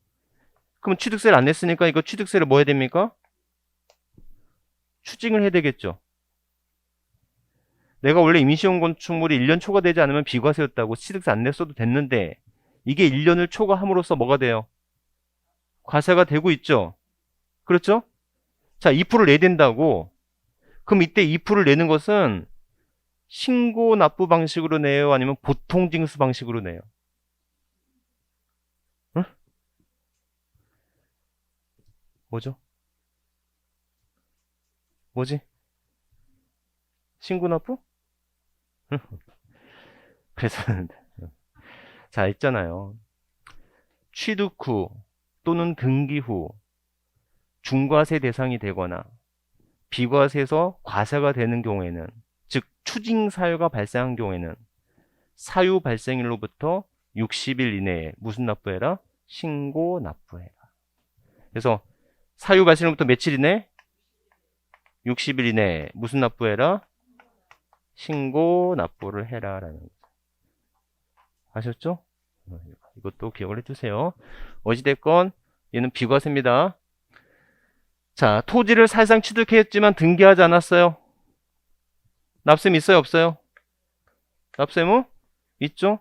그럼 취득세를 안 냈으니까 이거 취득세를 뭐 해야 됩니까? 추징을 해야 되겠죠. 내가 원래 임시용 건축물이 1년 초과되지 않으면 비과세였다고 취득세 안 냈어도 됐는데 이게 1년을 초과함으로써 뭐가 돼요? 과세가 되고 있죠. 그렇죠? 자, 2%를 내야 된다고. 그럼 이때 2%를 내는 것은 신고 납부 방식으로 내요? 아니면 보통 징수 방식으로 내요? 응? 뭐죠? 뭐지? 신고 납부? 그래서 자, 있잖아요. 취득 후 또는 등기 후 중과세 대상이 되거나 비과세에서 과세가 되는 경우에는, 즉 추징 사유가 발생한 경우에는 사유 발생일로부터 60일 이내에 무슨 납부해라? 신고 납부해라. 그래서 사유 발생일로부터 며칠 이내? 60일 이내에 무슨 납부해라? 신고 납부를 해라라는 거죠. 아셨죠? 이것도 기억을 해두세요. 어찌됐건 얘는 비과세입니다. 자, 토지를 사실상 취득했지만 등기하지 않았어요. 납세무 있어요, 없어요? 납세무? 있죠?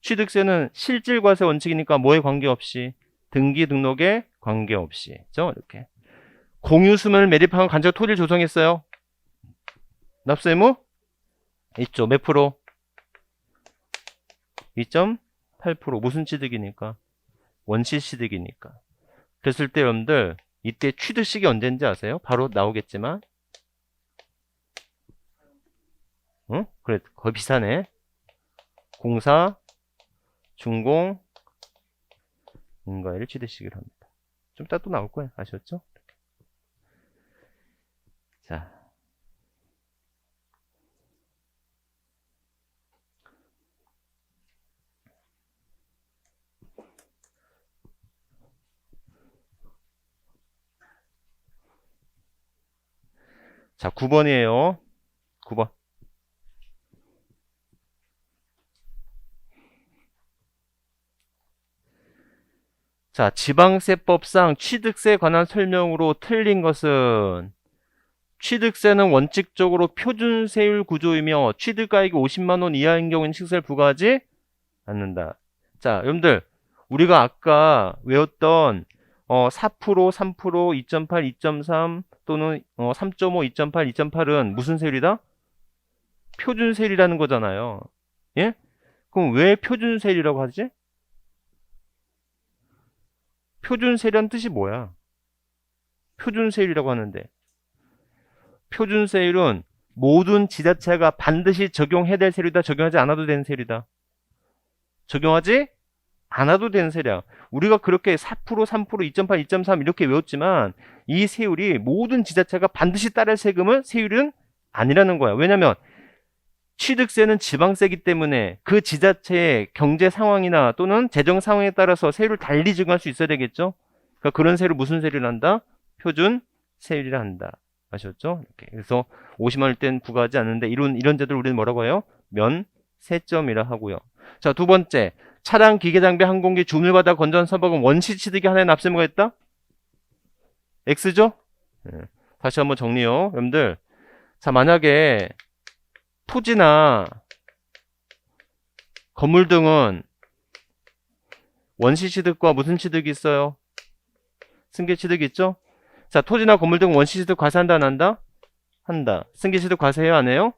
취득세는 실질과세 원칙이니까 뭐에 관계없이, 등기 등록에 관계없이, 그죠? 이렇게. 공유수면을 매립한 간접 토지를 조성했어요. 납세무? 있죠. 몇 프로? 2.8%. 무슨 취득이니까? 원시 취득이니까. 그랬을 때 여러분들 이때 취득식이 언제인지 아세요? 바로 나오겠지만, 응? 그래, 거의 비슷하네. 공사, 준공, 인가를 취득식을 합니다. 좀 이따 또 나올 거예요. 아셨죠? 자. 자, 9번이에요. 9번. 자, 지방세법상 취득세에 관한 설명으로 틀린 것은, 취득세는 원칙적으로 표준세율 구조이며 취득가액이 50만원 이하인 경우에는 취득세를 부과하지 않는다. 자, 여러분들 우리가 아까 외웠던 4%, 3%, 2.8, 2.3 또는 3.5, 2.8, 2.8은 무슨 세율이다? 표준세율이라는 거잖아요. 예? 그럼 왜 표준세율이라고 하지? 표준세율이란 뜻이 뭐야? 표준세율이라고 하는데, 표준세율은 모든 지자체가 반드시 적용해야 될 세율이다, 적용하지 않아도 되는 세율이다? 적용하지 않아도 되는 세율이야. 우리가 그렇게 4%, 3%, 2.8, 2.3 이렇게 외웠지만 이 세율이 모든 지자체가 반드시 따를 세금은 세율은 아니라는 거야. 왜냐면 취득세는 지방세이기 때문에 그 지자체의 경제 상황이나 또는 재정 상황에 따라서 세율을 달리 적용할 수 있어야 되겠죠. 그러니까 그런 세율을 무슨 세율을 한다? 표준 세율이라 한다. 아셨죠? 이렇게. 그래서 50만 원일 땐 부과하지 않는데 이런 제도를 우리는 뭐라고 해요? 면세점이라 하고요. 자, 두 번째. 차량, 기계, 장비, 항공기, 주물받아 건전 선박은 원시 취득이 하나의 납세 의무가 있다? X죠? 네. 다시 한번 정리요. 여러분들. 자, 만약에 토지나 건물 등은 원시 취득과 무슨 취득이 있어요? 승계 취득이 있죠? 자, 토지나 건물 등은 원시 취득 과세한다 안 한다? 한다. 승계 취득 과세해요 안 해요?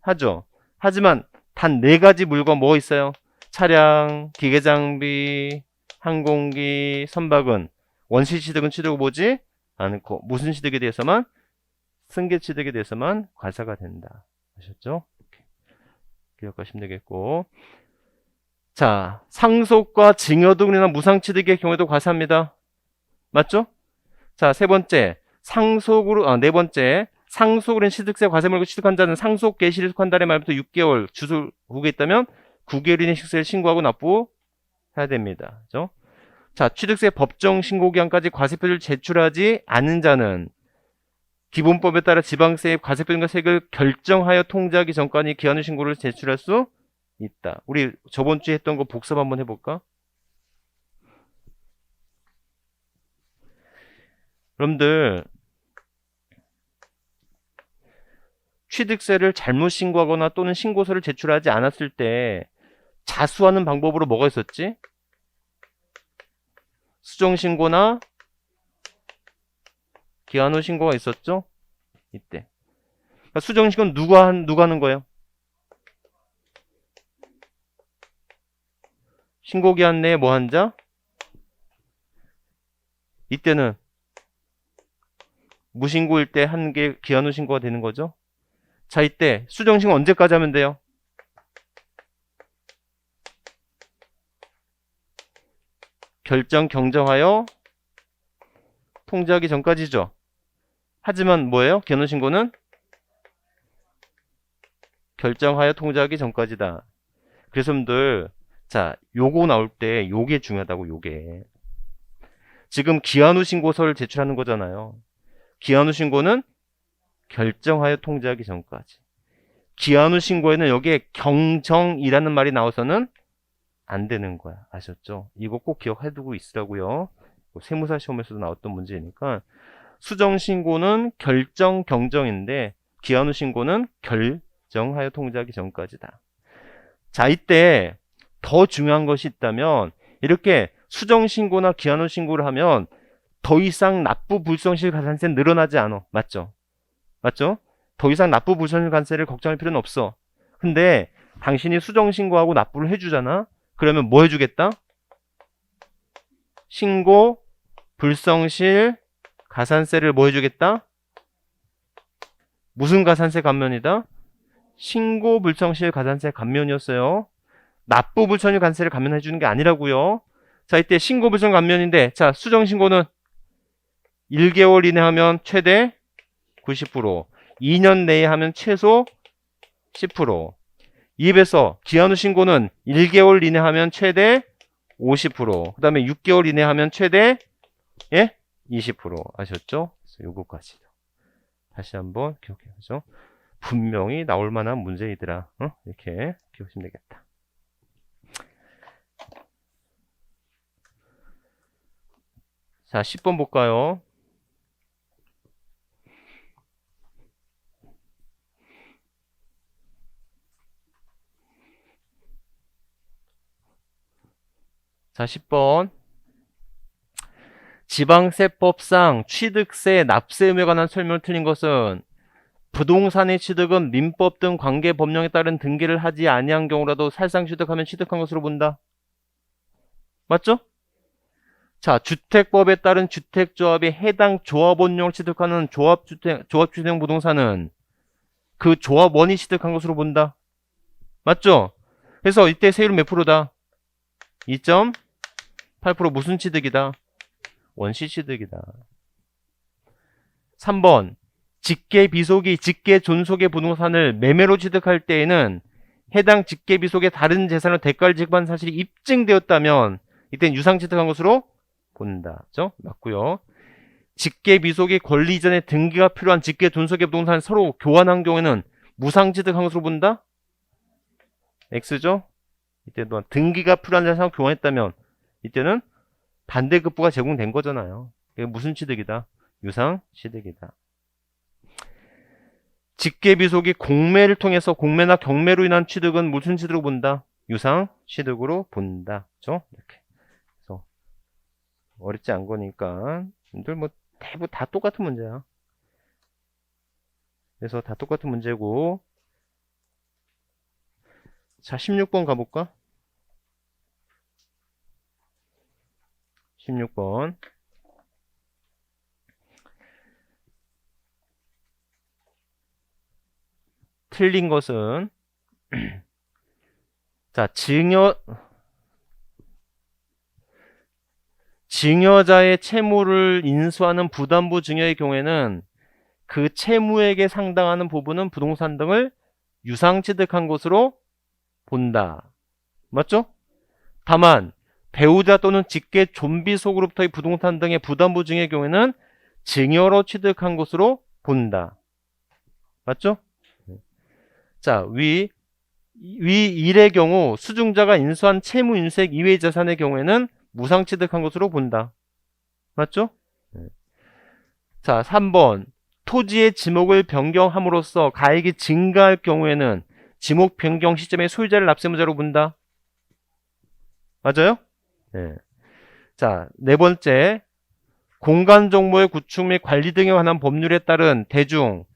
하죠. 하지만 단 4가지 물건 뭐 있어요? 차량, 기계 장비, 항공기, 선박은 원시 취득은 취득을 보지 않고 무슨 취득에 대해서만? 승계 취득에 대해서만 과세가 된다. 아셨죠? 이렇게 기억하시면 되겠고. 자, 상속과 증여등이나 무상취득의 경우에도 과세합니다. 맞죠? 자, 네 번째, 상속으로 한 취득세 과세 물고 취득한 자는 상속 개시를 속한 달의 말부터 6개월 주술 후에 있다면 9개월 이내 식세를 신고하고 납부해야 됩니다. 그죠? 자, 취득세 법정 신고 기한까지 과세표를 제출하지 않은 자는 기본법에 따라 지방세의 과세표준과 세액을 결정하여 통지하기 전까지 기한의 신고를 제출할 수 있다. 우리 저번 주에 했던 거 복습 한번 해볼까? 여러분들 취득세를 잘못 신고하거나 또는 신고서를 제출하지 않았을 때 자수하는 방법으로 뭐가 있었지? 수정신고나 기한 후 신고가 있었죠? 이때. 그러니까 수정신고는 누가 하는 거예요? 신고기한 내에 뭐 한 자? 이때는 무신고일 때 한 개 기한 후 신고가 되는 거죠. 자, 이때 수정신고 언제까지 하면 돼요? 결정 경정하여 통지하기 전까지죠. 하지만 뭐예요? 기한 후 신고는 결정하여 통지하기 전까지다. 그래서 여러분들 자, 요거 나올 때 요게 중요하다고. 요게 지금 기한 후 신고서를 제출하는 거잖아요. 기한 후 신고는 결정하여 통지하기 전까지. 기한 후 신고에는 여기에 경정이라는 말이 나와서는 안 되는 거야. 아셨죠? 이거 꼭 기억해두고 있으라고요. 세무사 시험에서도 나왔던 문제니까. 수정 신고는 결정 경정인데 기한 후 신고는 결정하여 통지하기 전까지다. 자, 이때 더 중요한 것이 있다면 이렇게 수정 신고나 기한 후 신고를 하면 더 이상 납부 불성실 가산세는 늘어나지 않아. 맞죠? 맞죠? 더 이상 납부 불성실 가산세를 걱정할 필요는 없어. 근데 당신이 수정 신고하고 납부를 해주잖아. 그러면 뭐 해주겠다? 신고 불성실 가산세를 뭐 해주겠다? 무슨 가산세 감면이다? 신고 불성실 가산세 감면이었어요. 납부 불성실 가산세를 감면해 주는 게 아니라고요. 자, 이때 신고 불성 감면인데, 자, 수정 신고는 1개월 이내 하면 최대 90%, 2년 내에 하면 최소 10%. 이에 비해서 기한 후 신고는 1개월 이내 하면 최대 50%, 그 다음에 6개월 이내 하면 최대 20%. 아셨죠? 그래서 요거까지 다시 한번 기억해보죠. 분명히 나올 만한 문제이더라. 이렇게 기억하시면 되겠다. 자, 10번 볼까요? 자, 10번. 지방세법상 취득세, 납세 의무에 관한 설명을 틀린 것은 부동산의 취득은 민법 등 관계 법령에 따른 등기를 하지 아니한 경우라도 살상 취득하면 취득한 것으로 본다. 맞죠? 자, 주택법에 따른 주택조합이 해당 조합원용을 취득하는 조합주택 부동산은 그 조합원이 취득한 것으로 본다. 맞죠? 그래서 이때 세율은 몇 프로다? 2.8% 무슨 취득이다? 원시 취득이다. 3번. 직계 비속이 직계 존속의 부동산을 매매로 취득할 때에는 해당 직계 비속의 다른 재산으로 대가를 지급한 사실이 입증되었다면 이때는 유상 취득한 것으로 본다. 그죠? 맞고요. 직계 비속의 권리 이전에 등기가 필요한 직계 존속의 부동산을 서로 교환한 경우에는 무상 취득한 것으로 본다. X죠? 이때 또한 등기가 필요한 재산을 교환했다면 이때는 반대급부가 제공된 거잖아요. 이게 무슨 취득이다? 유상 취득이다. 직계비속이 공매를 통해서 공매나 경매로 인한 취득은 무슨 취득으로 본다? 유상 취득으로 본다. 그렇죠? 이렇게. 그래서 어렵지 않은 거니까 여러분들 뭐 대부분 다 똑같은 문제야. 그래서 다 똑같은 문제고. 자, 16번 가볼까? 16번. 틀린 것은 자, 증여자의 채무를 인수하는 부담부 증여의 경우에는 그 채무액에 상당하는 부분은 부동산 등을 유상 취득한 것으로 본다. 맞죠? 다만 배우자 또는 직계 존비 속으로부터의 부동산 등의 부담부 증여의 경우에는 증여로 취득한 것으로 본다. 맞죠? 자, 위 1의 경우 수증자가 인수한 채무 인수액 이외의 자산의 경우에는 무상 취득한 것으로 본다. 맞죠? 자, 3번. 토지의 지목을 변경함으로써 가액이 증가할 경우에는 지목 변경 시점에 소유자를 납세무자로 본다. 맞아요? 네. 자, 네 번째. 공간 정보의 구축 및 관리 등에 관한 법률에 따른 대중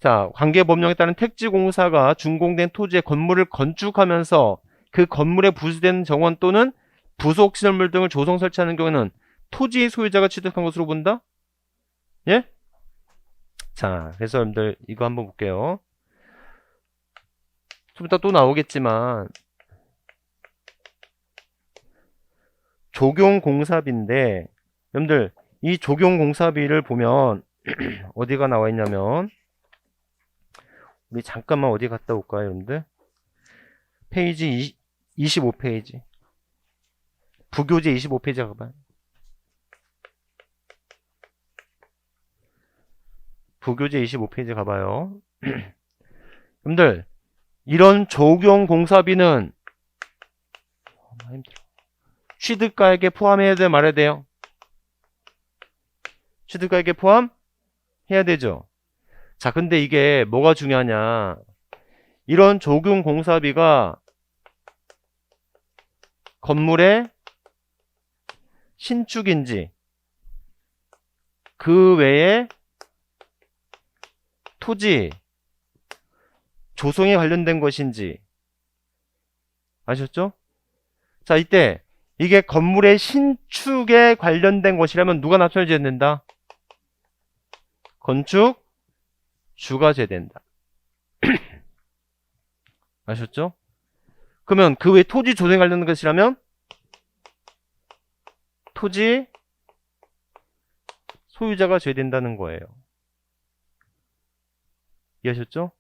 자, 관계법령에 따른 택지공사가 준공된 토지에 건물을 건축하면서 그 건물에 부수된 정원 또는 부속시설물 등을 조성 설치하는 경우에는 토지의 소유자가 취득한 것으로 본다? 예? 자, 그래서 여러분들 이거 한번 볼게요. 좀 이따 또 나오겠지만 적용공사비인데 여러분들 이 적용공사비를 보면 어디가 나와 있냐면 우리 잠깐만 어디 갔다 올까요, 여러분들? 페이지 25페이지. 부교재 25페이지 가봐요. 부교재 25페이지 가봐요. 여러분들, 이런 적용공사비는 취득가액에 포함해야 돼, 말해야 돼요? 취득가액에 포함해야 되죠? 자, 근데 이게 뭐가 중요하냐. 이런 적용공사비가 건물의 신축인지 그 외에 토지 조성에 관련된 것인지 아셨죠? 자, 이때 이게 건물의 신축에 관련된 것이라면 누가 납세를 져야 된다? 건축 주가 져야 된다. 아셨죠? 그러면 그 외에 토지 조성에 관련된 것이라면 토지 소유자가 져야 된다는 거예요. 이해하셨죠?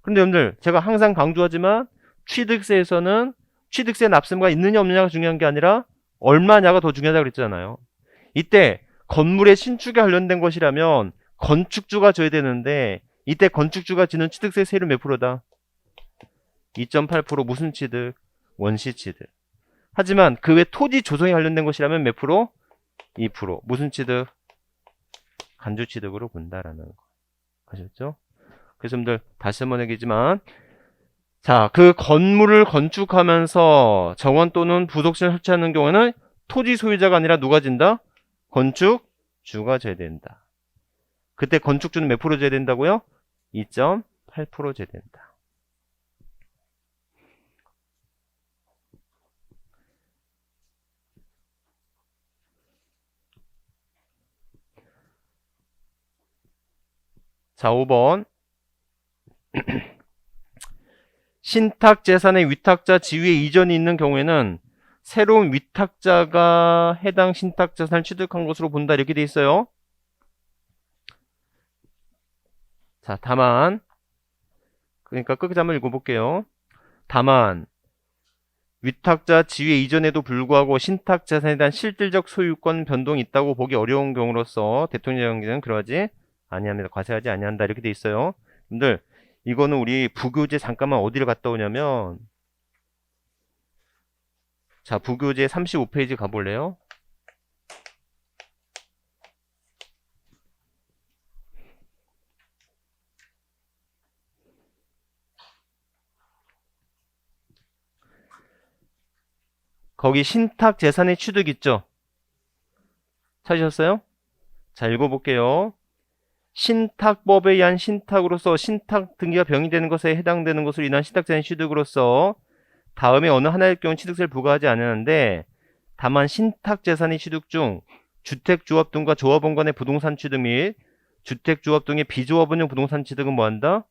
그런데 여러분들 제가 항상 강조하지만 취득세에서는 취득세 납세무가 있느냐 없느냐가 중요한 게 아니라 얼마냐가 더 중요하다고 그랬잖아요. 이때 건물의 신축에 관련된 것이라면 건축주가 져야 되는데 이때 건축주가 지는 취득세 세율은 몇 프로다? 2.8% 무슨 취득? 원시 취득. 하지만 그 외 토지 조성에 관련된 것이라면 몇 프로? 2%. 무슨 취득? 간주 취득으로 본다라는 거. 아셨죠? 그래서 여러분들 다시 한번 얘기지만 자, 그 건물을 건축하면서 정원 또는 부속시설 설치하는 경우에는 토지 소유자가 아니라 누가 진다? 건축주가 져야 된다. 그때 건축주는 몇 프로 져야 된다고요? 2.8% 져야 된다. 자, 5번. 신탁재산의 위탁자 지위에 이전이 있는 경우에는 새로운 위탁자가 해당 신탁재산을 취득한 것으로 본다 이렇게 돼 있어요. 자, 다만, 그러니까 끝까지 한번 읽어볼게요. 다만, 위탁자 지위 이전에도 불구하고 신탁 재산에 대한 실질적 소유권 변동이 있다고 보기 어려운 경우로서 대통령령에는 그러하지 아니합니다. 과세하지 아니한다. 이렇게 돼 있어요. 여러분들, 이거는 우리 부교재 잠깐만 어디를 갔다 오냐면, 자, 부교재 35페이지 가볼래요? 거기 신탁 재산의 취득 있죠? 찾으셨어요? 자, 읽어볼게요. 신탁법에 의한 신탁으로서 신탁 등기가 병인되는 것에 해당되는 것으로 인한 신탁 재산의 취득으로서 다음에 어느 하나의 경우 취득세를 부과하지 않았는데 다만 신탁 재산의 취득 중 주택조합 등과 조합원 간의 부동산 취득 및 주택조합 등의 비조합원용 부동산 취득은 뭐한다?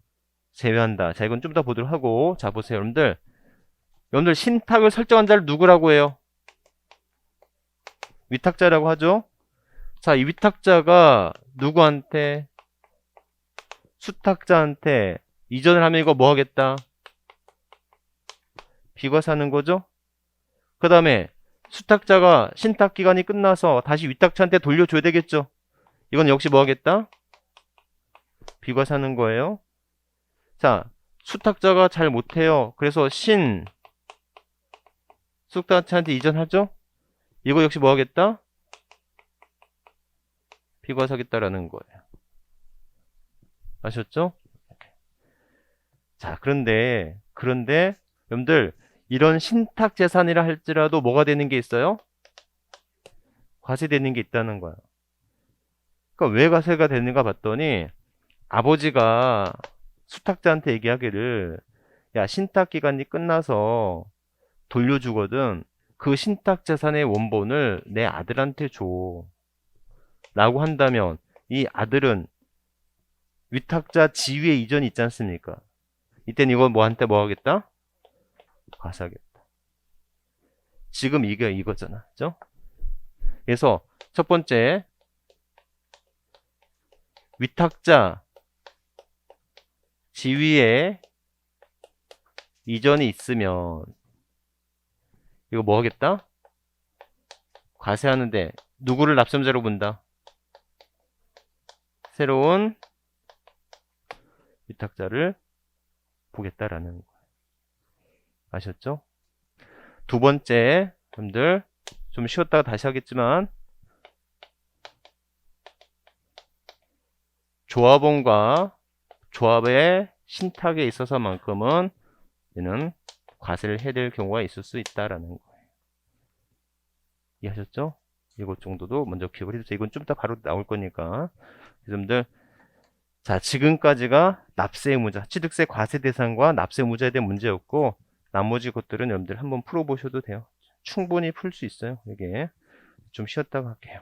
제외한다. 자, 이건 좀 더 보도록 하고, 자, 보세요. 여러분들 신탁을 설정한 자를 누구라고 해요? 위탁자라고 하죠. 자, 이 위탁자가 누구한테? 수탁자한테 이전을 하면 이거 뭐 하겠다? 비과세하는 거죠. 그 다음에 수탁자가 신탁 기간이 끝나서 다시 위탁자한테 돌려줘야 되겠죠. 이건 역시 뭐 하겠다? 비과세하는 거예요. 자, 수탁자가 잘 못해요. 그래서 수탁자한테 이전하죠. 이거 역시 뭐 하겠다? 비과세하겠다라는 거예요. 아셨죠? 자, 그런데 여러분들 이런 신탁 재산이라 할지라도 뭐가 되는 게 있어요? 과세되는 게 있다는 거야. 그러니까 왜 과세가 되는가 봤더니 아버지가 수탁자한테 얘기하기를 야, 신탁 기간이 끝나서 돌려주거든. 그 신탁 재산의 원본을 내 아들한테 줘. 라고 한다면 이 아들은 위탁자 지위의 이전이 있지 않습니까? 이때는 이거 뭐한테 뭐 하겠다? 과세하겠다. 지금 이게 이거잖아. 그죠? 그래서 첫 번째 위탁자 지위에 이전이 있으면 이거 뭐 하겠다? 과세하는데 누구를 납세자로 본다? 새로운 위탁자를 보겠다라는 거예요. 아셨죠? 두 번째, 여러분들 좀 쉬었다가 다시 하겠지만 조합원과 조합의 신탁에 있어서만큼은 얘는 과세를 해야 될 경우가 있을 수 있다라는 거예요. 이해하셨죠? 이것 정도도 먼저 기억을 해주세요. 이건 좀 이따 바로 나올 거니까. 여러분들, 자, 지금까지가 납세 의무자, 취득세 과세 대상과 납세 의무자에 대한 문제였고, 나머지 것들은 여러분들 한번 풀어보셔도 돼요. 충분히 풀 수 있어요. 이게 좀 쉬었다가 할게요.